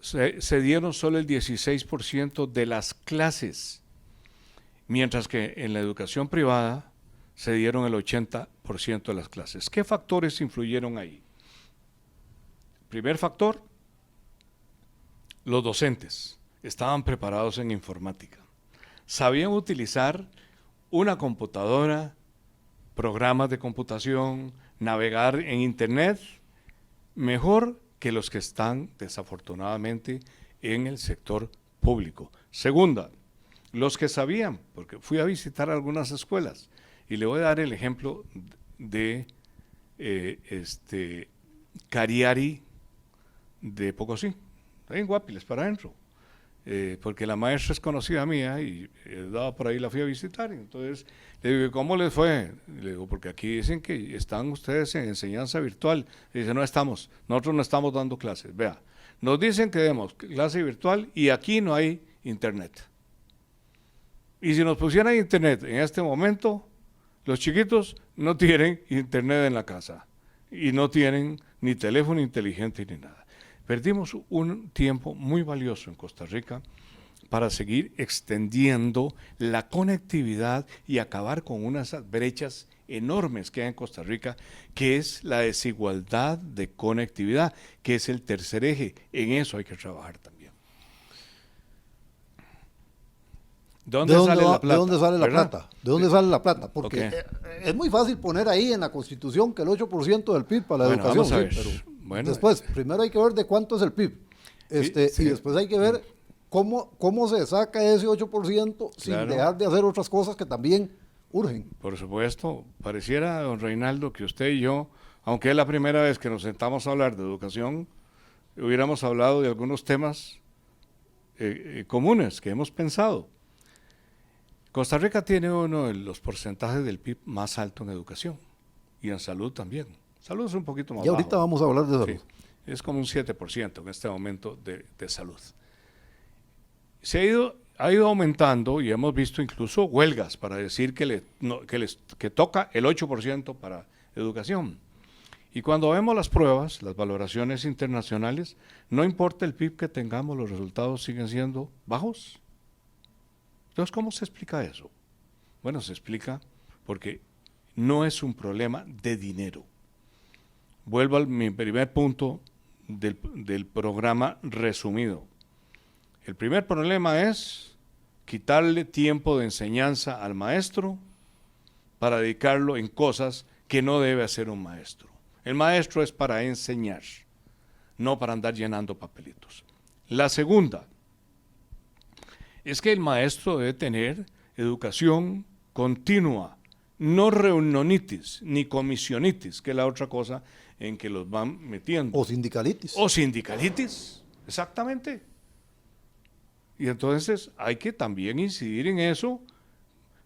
se dieron solo el 16% de las clases, mientras que en la educación privada se dieron el 80% de las clases. ¿Qué factores influyeron ahí? Primer factor, los docentes estaban preparados en informática. Sabían utilizar una computadora, programas de computación, navegar en internet, mejor que los que están desafortunadamente en el sector público. Segunda, los que sabían, porque fui a visitar algunas escuelas y le voy a dar el ejemplo de Cariari de Pocosí, ahí en Guapiles para adentro. Porque la maestra es conocida mía y daba por ahí, la fui a visitar, y entonces le digo, ¿cómo les fue? Le digo, porque aquí dicen que están ustedes en enseñanza virtual. Y dice, no estamos, nosotros no estamos dando clases. Vea, nos dicen que demos clase virtual y aquí no hay internet. Y si nos pusieran internet en este momento, los chiquitos no tienen internet en la casa y no tienen ni teléfono inteligente ni nada. Perdimos un tiempo muy valioso en Costa Rica para seguir extendiendo la conectividad y acabar con unas brechas enormes que hay en Costa Rica, que es la desigualdad de conectividad, que es el tercer eje. En eso hay que trabajar también. ¿De dónde sale la plata? ¿De dónde sale la ¿verdad? plata? ¿De dónde sale la plata? Porque Okay. Es muy fácil poner ahí en la Constitución que el 8% del PIB para la Bueno, educación. vamos a ver. Sí, pero Bueno, después, primero hay que ver de cuánto es el PIB. sí. Y después hay que ver cómo se saca ese 8% sin Claro. dejar de hacer otras cosas que también urgen. Por supuesto, pareciera, don Reinaldo, que usted y yo, aunque es la primera vez que nos sentamos a hablar de educación, hubiéramos hablado de algunos temas comunes que hemos pensado. Costa Rica tiene uno de los porcentajes del PIB más alto en educación y en salud también. Salud es un poquito más Y ahorita bajo. vamos a hablar de salud. Sí, es como un 7% en este momento de salud. Ha ido aumentando y hemos visto incluso huelgas para decir que toca el 8% para educación. Y cuando vemos las pruebas, las valoraciones internacionales, no importa el PIB que tengamos, los resultados siguen siendo bajos. Entonces, ¿cómo se explica eso? Bueno, se explica porque no es un problema de dinero. Vuelvo a mi primer punto del programa resumido. El primer problema es quitarle tiempo de enseñanza al maestro para dedicarlo en cosas que no debe hacer un maestro. El maestro es para enseñar, no para andar llenando papelitos. La segunda es que el maestro debe tener educación continua, no reunionitis ni comisionitis, que es la otra cosa en que los van metiendo. O sindicalitis. O sindicalitis, exactamente. Y entonces hay que también incidir en eso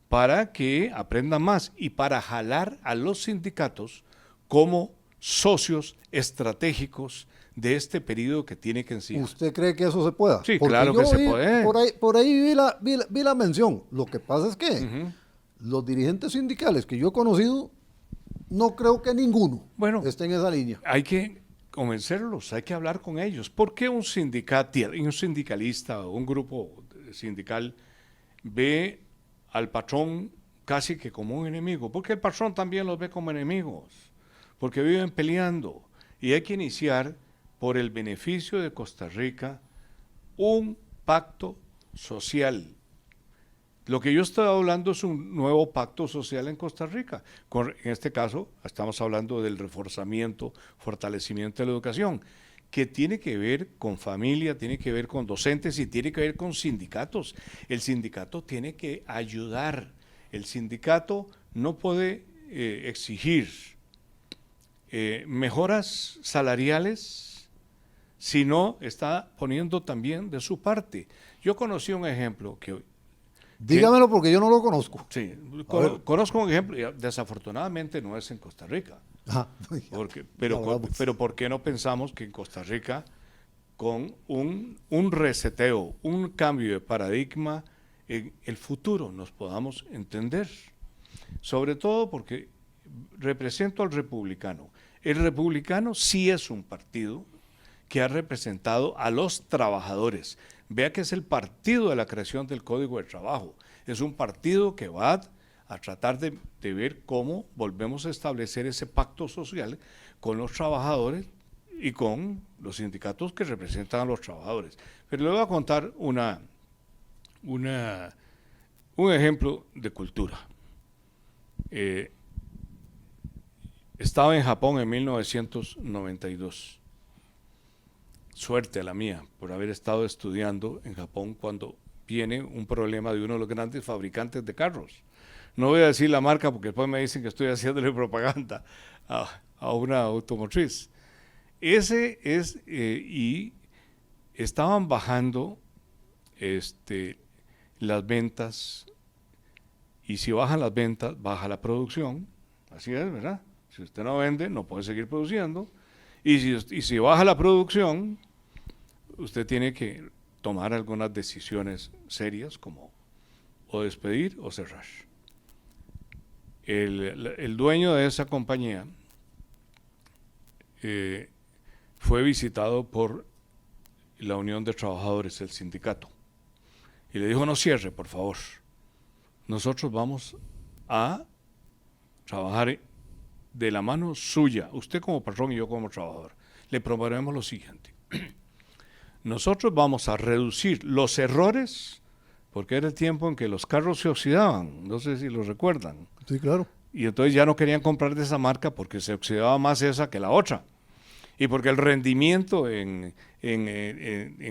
para que aprendan más y para jalar a los sindicatos como socios estratégicos de este periodo que tiene que enseñar. ¿Usted cree que eso se pueda? Sí, Porque claro que se puede. Por ahí vi la mención. Lo que pasa es que los dirigentes sindicales que yo he conocido, no creo que ninguno esté en esa línea. Hay que convencerlos, hay que hablar con ellos. ¿Por qué un sindicalista o un grupo sindical ve al patrón casi que como un enemigo? Porque el patrón también los ve como enemigos, porque viven peleando. Y hay que iniciar, por el beneficio de Costa Rica, un pacto social. Lo que yo estoy hablando es un nuevo pacto social en Costa Rica. En este caso, estamos hablando del reforzamiento, fortalecimiento de la educación, que tiene que ver con familia, tiene que ver con docentes y tiene que ver con sindicatos. El sindicato tiene que ayudar. El sindicato no puede exigir mejoras salariales si no está poniendo también de su parte. Yo conocí un ejemplo que... Dígamelo porque yo no lo conozco. Sí, conozco un ejemplo, y desafortunadamente no es en Costa Rica. Pero ¿por qué no pensamos que en Costa Rica, con un reseteo, un cambio de paradigma, en el futuro nos podamos entender? Sobre todo porque represento al republicano. El republicano sí es un partido que ha representado a los trabajadores. Vea que es el partido de la creación del Código de Trabajo. Es un partido que va a tratar de ver cómo volvemos a establecer ese pacto social con los trabajadores y con los sindicatos que representan a los trabajadores. Pero le voy a contar un ejemplo de cultura. Estaba en Japón en 1992. Suerte la mía por haber estado estudiando en Japón cuando viene un problema de uno de los grandes fabricantes de carros. No voy a decir la marca porque después me dicen que estoy haciéndole propaganda a una automotriz. Y estaban bajando las ventas, y si bajan las ventas, baja la producción. Así es, ¿verdad? Si usted no vende, no puede seguir produciendo. Y si baja la producción, usted tiene que tomar algunas decisiones serias, como o despedir o cerrar. El dueño de esa compañía fue visitado por la Unión de Trabajadores, el sindicato, y le dijo: no cierre, por favor. Nosotros vamos a trabajar de la mano suya, usted como patrón y yo como trabajador. Le proponemos lo siguiente: nosotros vamos a reducir los errores, porque era el tiempo en que los carros se oxidaban, no sé si lo recuerdan. Sí, claro. Y entonces ya no querían comprar de esa marca porque se oxidaba más esa que la otra. Y porque el rendimiento en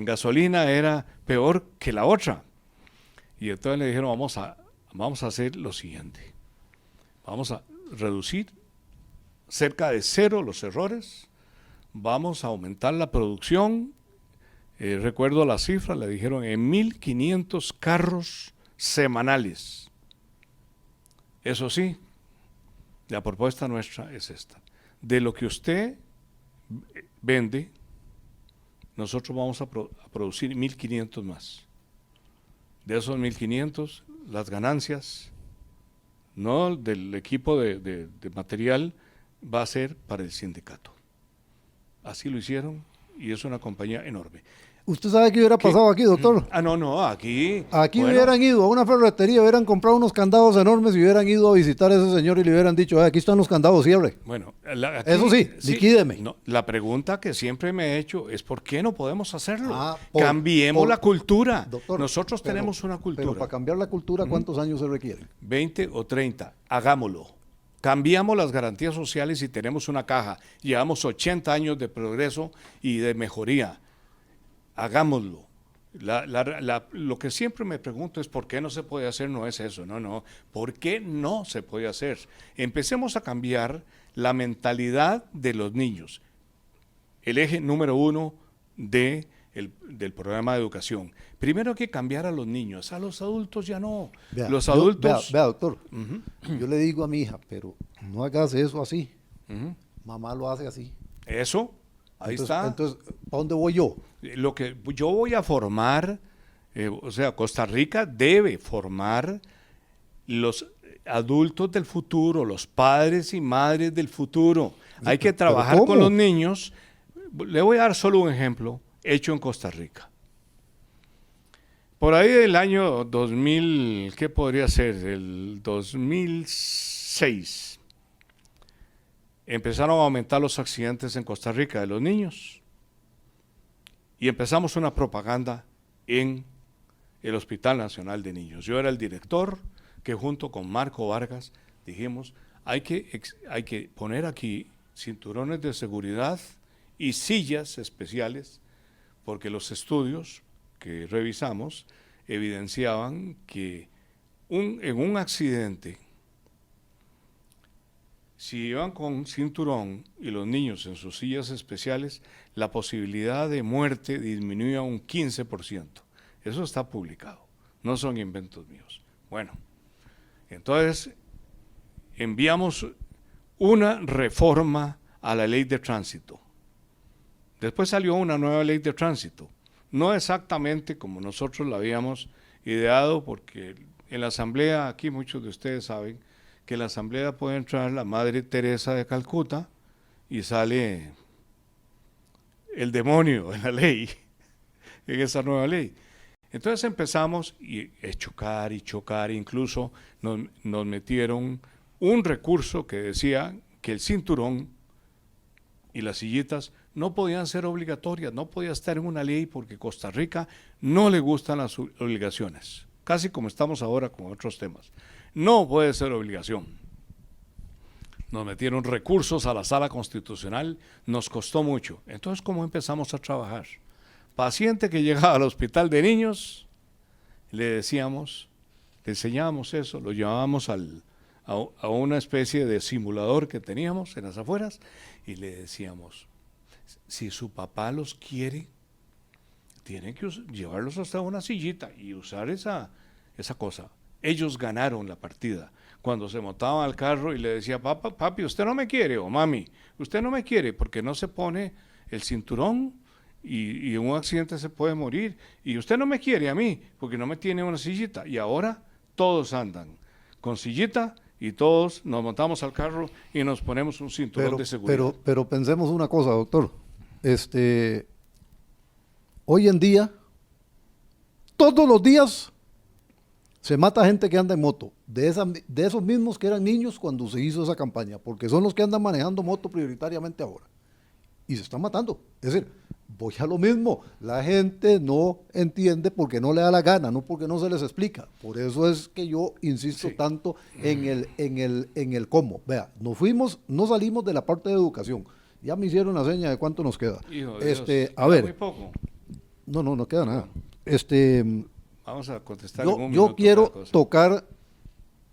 gasolina era peor que la otra. Y entonces le dijeron: vamos a hacer lo siguiente. Vamos a reducir cerca de cero los errores, vamos a aumentar la producción. Recuerdo la cifra, le dijeron en 1.500 carros semanales. Eso sí, la propuesta nuestra es esta: de lo que usted vende, nosotros vamos a producir 1.500 más. De esos 1.500, las ganancias, no del equipo de material, va a ser para el sindicato. Así lo hicieron, y es una compañía enorme. ¿Usted sabe qué hubiera pasado aquí, doctor? No, aquí... Aquí hubieran ido a una ferretería, hubieran comprado unos candados enormes y hubieran ido a visitar a ese señor y le hubieran dicho: aquí están los candados, cierre. Bueno, eso sí, liquídeme. No, la pregunta que siempre me he hecho es: ¿por qué no podemos hacerlo? Cambiemos la cultura. Doctor, nosotros tenemos una cultura. Pero para cambiar la cultura, ¿cuántos años se requieren? 20 o 30, hagámoslo. Cambiamos las garantías sociales y tenemos una caja. Llevamos 80 años de progreso y de mejoría. Hagámoslo. Lo que siempre me pregunto es: ¿por qué no se puede hacer? No es eso, no. ¿Por qué no se puede hacer? Empecemos a cambiar la mentalidad de los niños. El eje número 1 del programa de educación. Primero hay que cambiar a los niños, a los adultos ya no. Los adultos... Vea, doctor, yo le digo a mi hija: pero no hagas eso así. Mamá lo hace así. Eso, ahí está. Entonces, ¿para dónde voy yo? Lo que yo voy a formar, Costa Rica debe formar los adultos del futuro, los padres y madres del futuro. Hay que trabajar con los niños. Le voy a dar solo un ejemplo hecho en Costa Rica. Por ahí del año 2000, ¿qué podría ser? El 2006. Empezaron a aumentar los accidentes en Costa Rica de los niños. Y empezamos una propaganda en el Hospital Nacional de Niños. Yo era el director que, junto con Marco Vargas, dijimos: hay que poner aquí cinturones de seguridad y sillas especiales, porque los estudios que revisamos evidenciaban que en un accidente, si iban con cinturón y los niños en sus sillas especiales, la posibilidad de muerte disminuía un 15%. Eso está publicado, no son inventos míos. Bueno, entonces enviamos una reforma a la ley de tránsito. Después salió una nueva ley de tránsito, no exactamente como nosotros la habíamos ideado, porque en la asamblea aquí muchos de ustedes saben que en la asamblea puede entrar la Madre Teresa de Calcuta y sale el demonio en la ley, en esa nueva ley. Entonces empezamos a chocar y chocar, incluso nos metieron un recurso que decía que el cinturón y las sillitas no podían ser obligatorias, no podía estar en una ley porque Costa Rica no le gustan las obligaciones, casi como estamos ahora con otros temas. No puede ser obligación. Nos metieron recursos a la sala constitucional, nos costó mucho. Entonces, ¿cómo empezamos a trabajar? Paciente que llegaba al hospital de niños, le decíamos, le enseñábamos eso, lo llevábamos a una especie de simulador que teníamos en las afueras y le decíamos, si su papá los quiere, tienen que llevarlos hasta una sillita y usar esa cosa. Ellos ganaron la partida. Cuando se montaban al carro y le decía, papi, usted no me quiere, o mami, usted no me quiere porque no se pone el cinturón y en un accidente se puede morir, y usted no me quiere a mí porque no me tiene una sillita, y ahora todos andan con sillita y todos nos montamos al carro y nos ponemos un cinturón de seguridad. Pero pensemos una cosa, doctor, hoy en día, todos los días, se mata gente que anda en moto, de esos mismos que eran niños cuando se hizo esa campaña, porque son los que andan manejando moto prioritariamente ahora. Y se están matando. Es decir, voy a lo mismo, la gente no entiende porque no le da la gana, no porque no se les explica. Por eso es que yo insisto tanto en el cómo. Vea, no salimos de la parte de educación. Ya me hicieron la seña de cuánto nos queda. Hijo de Dios, a ver. muy poco. No queda nada. Vamos a contestar yo quiero tocar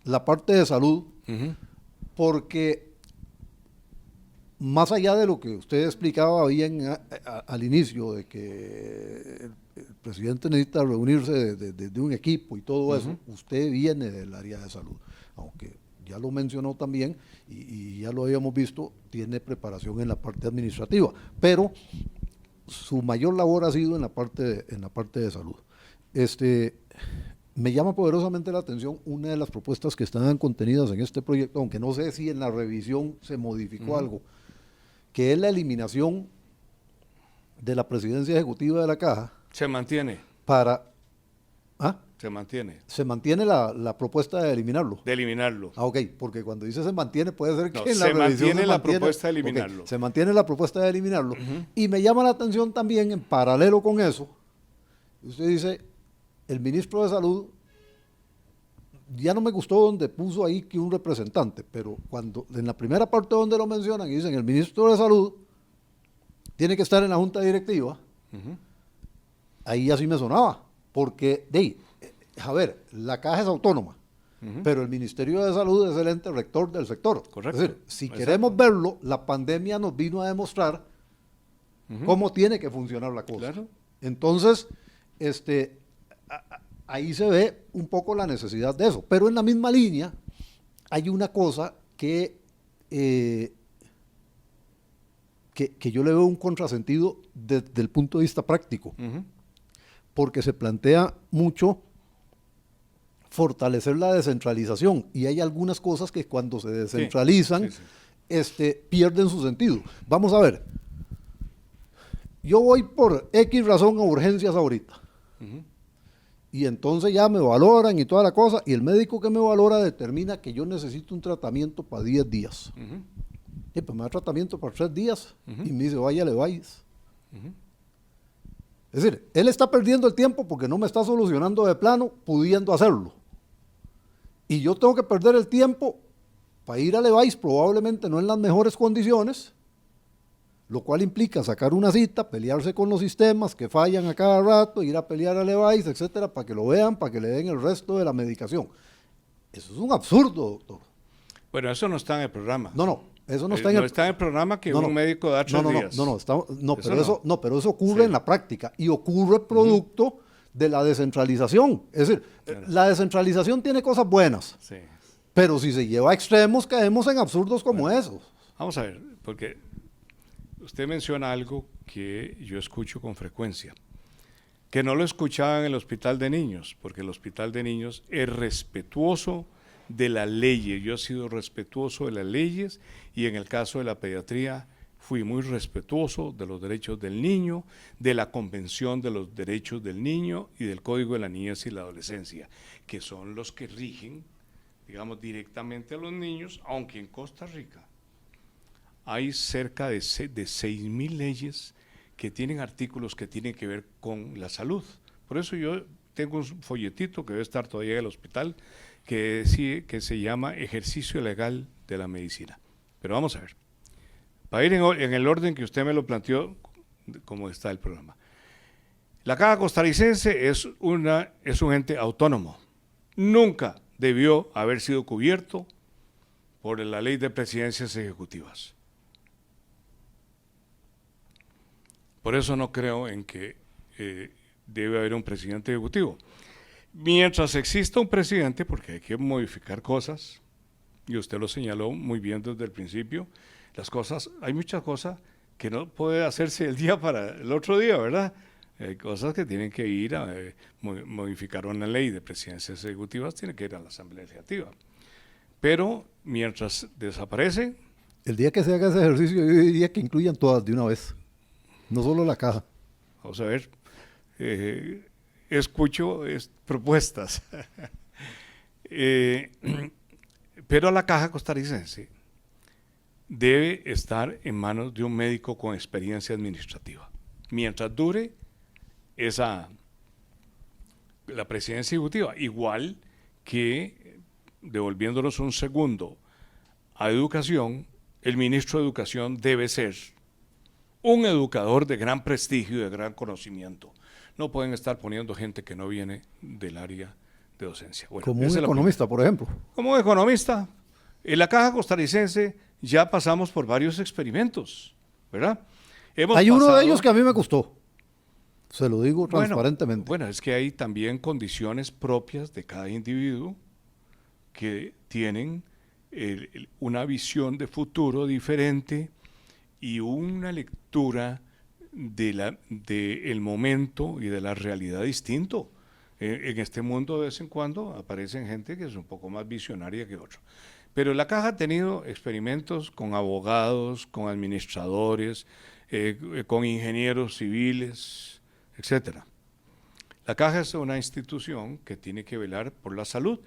la parte de salud, porque más allá de lo que usted explicaba bien al inicio, de que el presidente necesita reunirse de un equipo y todo eso, usted viene del área de salud, aunque ya lo mencionó también y ya lo habíamos visto, tiene preparación en la parte administrativa, pero su mayor labor ha sido en la parte de salud. Me llama poderosamente la atención una de las propuestas que están contenidas en este proyecto, aunque no sé si en la revisión se modificó algo, que es la eliminación de la presidencia ejecutiva de la Caja. Se mantiene. Se mantiene. Se mantiene la propuesta de eliminarlo. De eliminarlo. Ok, porque cuando dice se mantiene puede ser que en la se revisión mantiene la propuesta de eliminarlo. Okay, se mantiene la propuesta de eliminarlo. Y me llama la atención también, en paralelo con eso, usted dice, el ministro de Salud, ya no me gustó donde puso ahí que un representante, pero cuando en la primera parte donde lo mencionan y dicen el ministro de Salud tiene que estar en la junta directiva, ahí así me sonaba, porque a ver, la Caja es autónoma, pero el Ministerio de Salud es el ente rector del sector. Correcto. Es decir, si queremos verlo, la pandemia nos vino a demostrar cómo tiene que funcionar la cosa. Claro. Entonces, ahí se ve un poco la necesidad de eso. Pero en la misma línea hay una cosa que yo le veo un contrasentido desde el punto de vista práctico, porque se plantea mucho fortalecer la descentralización, y hay algunas cosas que cuando se descentralizan pierden su sentido. Vamos a ver, yo voy por X razón a urgencias ahorita, y entonces ya me valoran y toda la cosa, y el médico que me valora determina que yo necesito un tratamiento para 10 días. Y pues me da tratamiento para 3 días, y me dice, vaya, le vayas. Es decir, él está perdiendo el tiempo porque no me está solucionando de plano, pudiendo hacerlo. Y yo tengo que perder el tiempo para ir a Levi's, probablemente no en las mejores condiciones, lo cual implica sacar una cita, pelearse con los sistemas que fallan a cada rato, ir a pelear a Levi's, etcétera, para que lo vean, para que le den el resto de la medicación. Eso es un absurdo, doctor. Bueno, eso no está en el programa. Eso no está en el programa que un médico da 3 días. Pero eso ocurre en la práctica y ocurre producto de la descentralización. Es decir, la descentralización tiene cosas buenas, pero si se lleva a extremos caemos en absurdos como esos. Vamos a ver, porque usted menciona algo que yo escucho con frecuencia, que no lo escuchaba en el hospital de niños, porque el hospital de niños es respetuoso de las leyes. Yo he sido respetuoso de las leyes y en el caso de la pediatría fui muy respetuoso de los derechos del niño, de la Convención de los Derechos del Niño y del Código de la Niñez y la Adolescencia, que son los que rigen, digamos, directamente a los niños, aunque en Costa Rica hay cerca de 6.000 leyes que tienen artículos que tienen que ver con la salud. Por eso yo tengo un folletito que debe estar todavía en el hospital que se llama Ejercicio Legal de la Medicina. Pero vamos a ver. Para ir en el orden que usted me lo planteó, como está el programa. La Caja Costarricense es un ente autónomo. Nunca debió haber sido cubierto por la Ley de Presidencias Ejecutivas. Por eso no creo en que debe haber un presidente ejecutivo. Mientras exista un presidente, porque hay que modificar cosas, y usted lo señaló muy bien desde el principio, hay muchas cosas que no puede hacerse el día para el otro día, ¿verdad? Hay cosas que tienen que ir a modificar una ley de presidencias ejecutivas, tiene que ir a la Asamblea Legislativa. Pero mientras desaparece... El día que se haga ese ejercicio, yo diría que incluyan todas de una vez, no solo la caja. Vamos a ver, escucho propuestas. Pero la Caja Costarricense debe estar en manos de un médico con experiencia administrativa. Mientras dure la presidencia ejecutiva, igual que, devolviéndonos un segundo a educación, el ministro de Educación debe ser un educador de gran prestigio y de gran conocimiento. No pueden estar poniendo gente que no viene del área de docencia. Bueno, como un economista, por ejemplo. Como un economista. En la Caja Costarricense ya pasamos por varios experimentos, ¿verdad? Hay uno de ellos que a mí me gustó. Se lo digo transparentemente. Bueno, es que hay también condiciones propias de cada individuo que tienen una visión de futuro diferente y una lectura del momento y de la realidad distinto. En este mundo de vez en cuando aparecen gente que es un poco más visionaria que otro. Pero la Caja ha tenido experimentos con abogados, con administradores, con ingenieros civiles, etc. La Caja es una institución que tiene que velar por la salud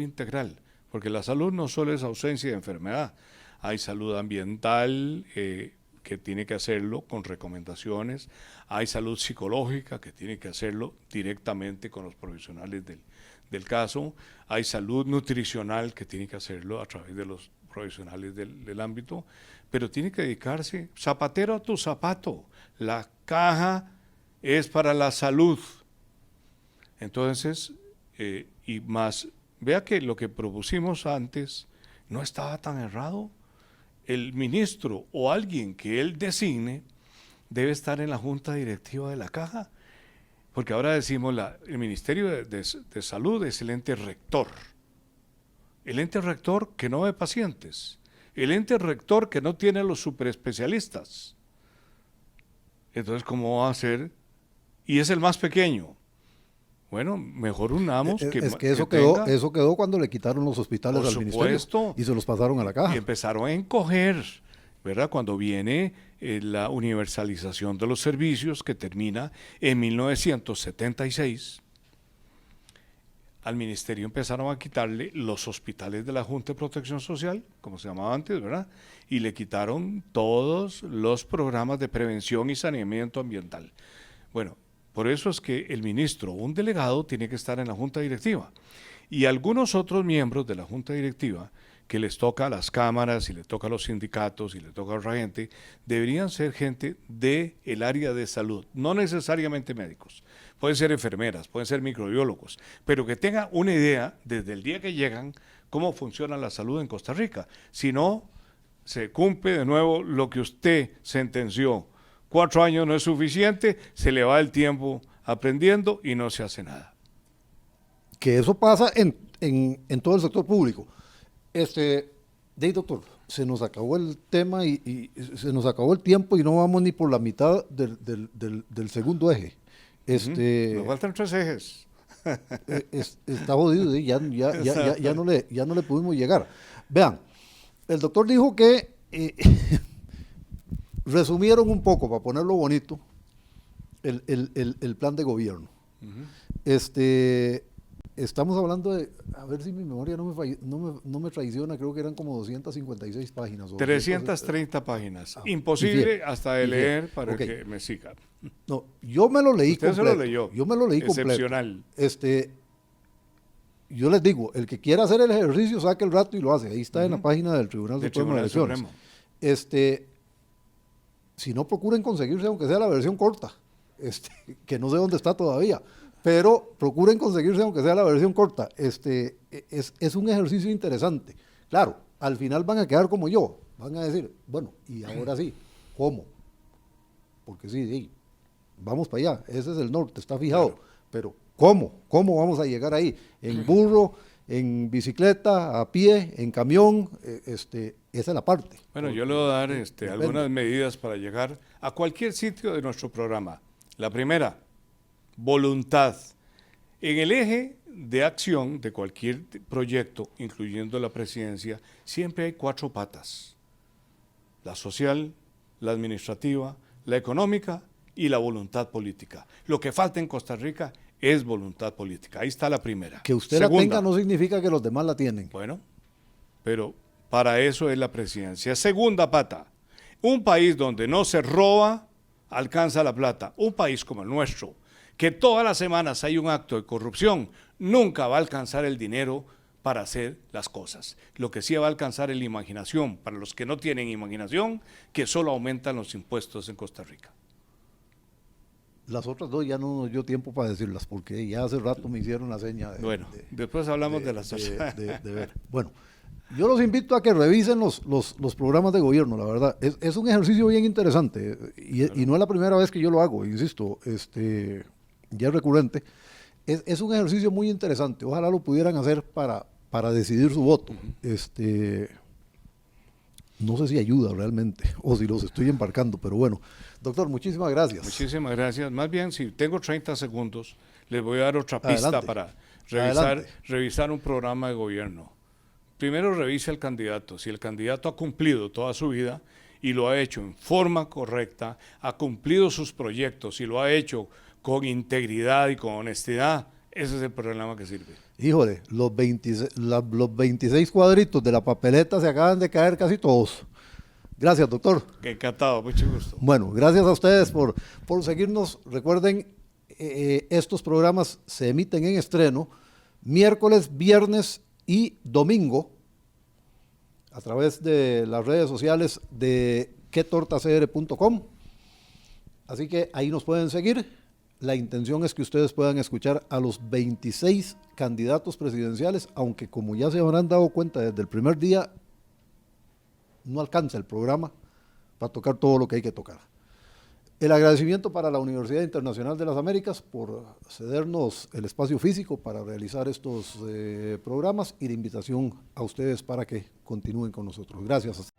integral, porque la salud no solo es ausencia de enfermedad, hay salud ambiental, que tiene que hacerlo con recomendaciones, hay salud psicológica que tiene que hacerlo directamente con los profesionales del caso, hay salud nutricional que tiene que hacerlo a través de los profesionales del ámbito, pero tiene que dedicarse, zapatero a tu zapato, la Caja es para la salud. Entonces, y más, vea que lo que propusimos antes no estaba tan errado. El ministro o alguien que él designe debe estar en la junta directiva de la Caja, porque ahora decimos el Ministerio de Salud es el ente rector que no ve pacientes, el ente rector que no tiene los superespecialistas. Entonces, ¿cómo va a ser? Y es el más pequeño. Bueno, mejor unamos eso quedó cuando le quitaron los hospitales al ministerio y se los pasaron a la Caja. Y empezaron a encoger, ¿verdad? Cuando viene la universalización de los servicios, que termina en 1976, al ministerio empezaron a quitarle los hospitales de la Junta de Protección Social, como se llamaba antes, ¿verdad? Y le quitaron todos los programas de prevención y saneamiento ambiental. Bueno, por eso es que el ministro o un delegado tiene que estar en la junta directiva. Y algunos otros miembros de la junta directiva, que les toca a las cámaras y le toca a los sindicatos y le toca a otra gente, deberían ser gente del área de salud, no necesariamente médicos. Pueden ser enfermeras, pueden ser microbiólogos, pero que tengan una idea desde el día que llegan cómo funciona la salud en Costa Rica. Si no, se cumple de nuevo lo que usted sentenció. 4 años no es suficiente, se le va el tiempo aprendiendo y no se hace nada. Que eso pasa en todo el sector público. Doctor, se nos acabó el tema y se nos acabó el tiempo y no vamos ni por la mitad del segundo eje. Nos faltan 3 ejes. está jodido, ¿sí? Ya no le pudimos llegar. Vean, el doctor dijo que resumieron un poco, para ponerlo bonito, el plan de gobierno. Estamos hablando de, a ver si mi memoria no me traiciona, creo que eran como 256 páginas. 330 páginas. Imposible hasta de leer para okay. que me siga. No, yo me lo leí Usted completo. se lo leyó. Yo me lo leí Excepcional. completo. Yo les digo, el que quiera hacer el ejercicio, saque el rato y lo hace. Ahí está en la página del Tribunal Supremo de Elecciones. Si no, procuren conseguirse, aunque sea la versión corta, que no sé dónde está todavía, pero procuren conseguirse, aunque sea la versión corta. Es un ejercicio interesante. Claro, al final van a quedar como yo, van a decir, bueno, y ahora sí, ¿cómo? Porque sí, vamos para allá, ese es el norte, está fijado, claro. Pero ¿cómo vamos a llegar ahí? ¿En burro, en bicicleta, a pie, en camión? Esa es la parte. Bueno, yo le voy a dar algunas medidas para llegar a cualquier sitio de nuestro programa. La primera, voluntad. En el eje de acción de cualquier proyecto, incluyendo la presidencia, siempre hay 4 patas. La social, la administrativa, la económica y la voluntad política. Lo que falta en Costa Rica es voluntad política. Ahí está la primera. Que usted la tenga no significa que los demás la tienen. Bueno, pero para eso es la presidencia. Segunda pata, un país donde no se roba, alcanza la plata. Un país como el nuestro, que todas las semanas hay un acto de corrupción, nunca va a alcanzar el dinero para hacer las cosas. Lo que sí va a alcanzar es la imaginación. Para los que no tienen imaginación, que solo aumentan los impuestos en Costa Rica. Las otras 2 ya no nos dio tiempo para decirlas, porque ya hace rato me hicieron la seña. Después hablamos de las de ver. Bueno, yo los invito a que revisen los programas de gobierno, la verdad. Es un ejercicio bien interesante, y no es la primera vez que yo lo hago, insisto, ya es recurrente. Es un ejercicio muy interesante, ojalá lo pudieran hacer para decidir su voto. No sé si ayuda realmente, o si los estoy embarcando, pero bueno. Doctor, muchísimas gracias. Muchísimas gracias. Más bien, si tengo 30 segundos, les voy a dar otra pista. Adelante. Para revisar un programa de gobierno. Primero revise al candidato. Si el candidato ha cumplido toda su vida y lo ha hecho en forma correcta, ha cumplido sus proyectos y lo ha hecho con integridad y con honestidad, ese es el programa que sirve. Híjole, los 26 cuadritos de la papeleta se acaban de caer casi todos. Gracias, doctor. Encantado, mucho gusto. Bueno, gracias a ustedes por seguirnos. Recuerden, estos programas se emiten en estreno miércoles, viernes y domingo a través de las redes sociales de quetortacr.com. Así que ahí nos pueden seguir. La intención es que ustedes puedan escuchar a los 26 candidatos presidenciales, aunque como ya se habrán dado cuenta desde el primer día, no alcanza el programa para tocar todo lo que hay que tocar. El agradecimiento para la Universidad Internacional de las Américas por cedernos el espacio físico para realizar estos programas, y la invitación a ustedes para que continúen con nosotros. Gracias.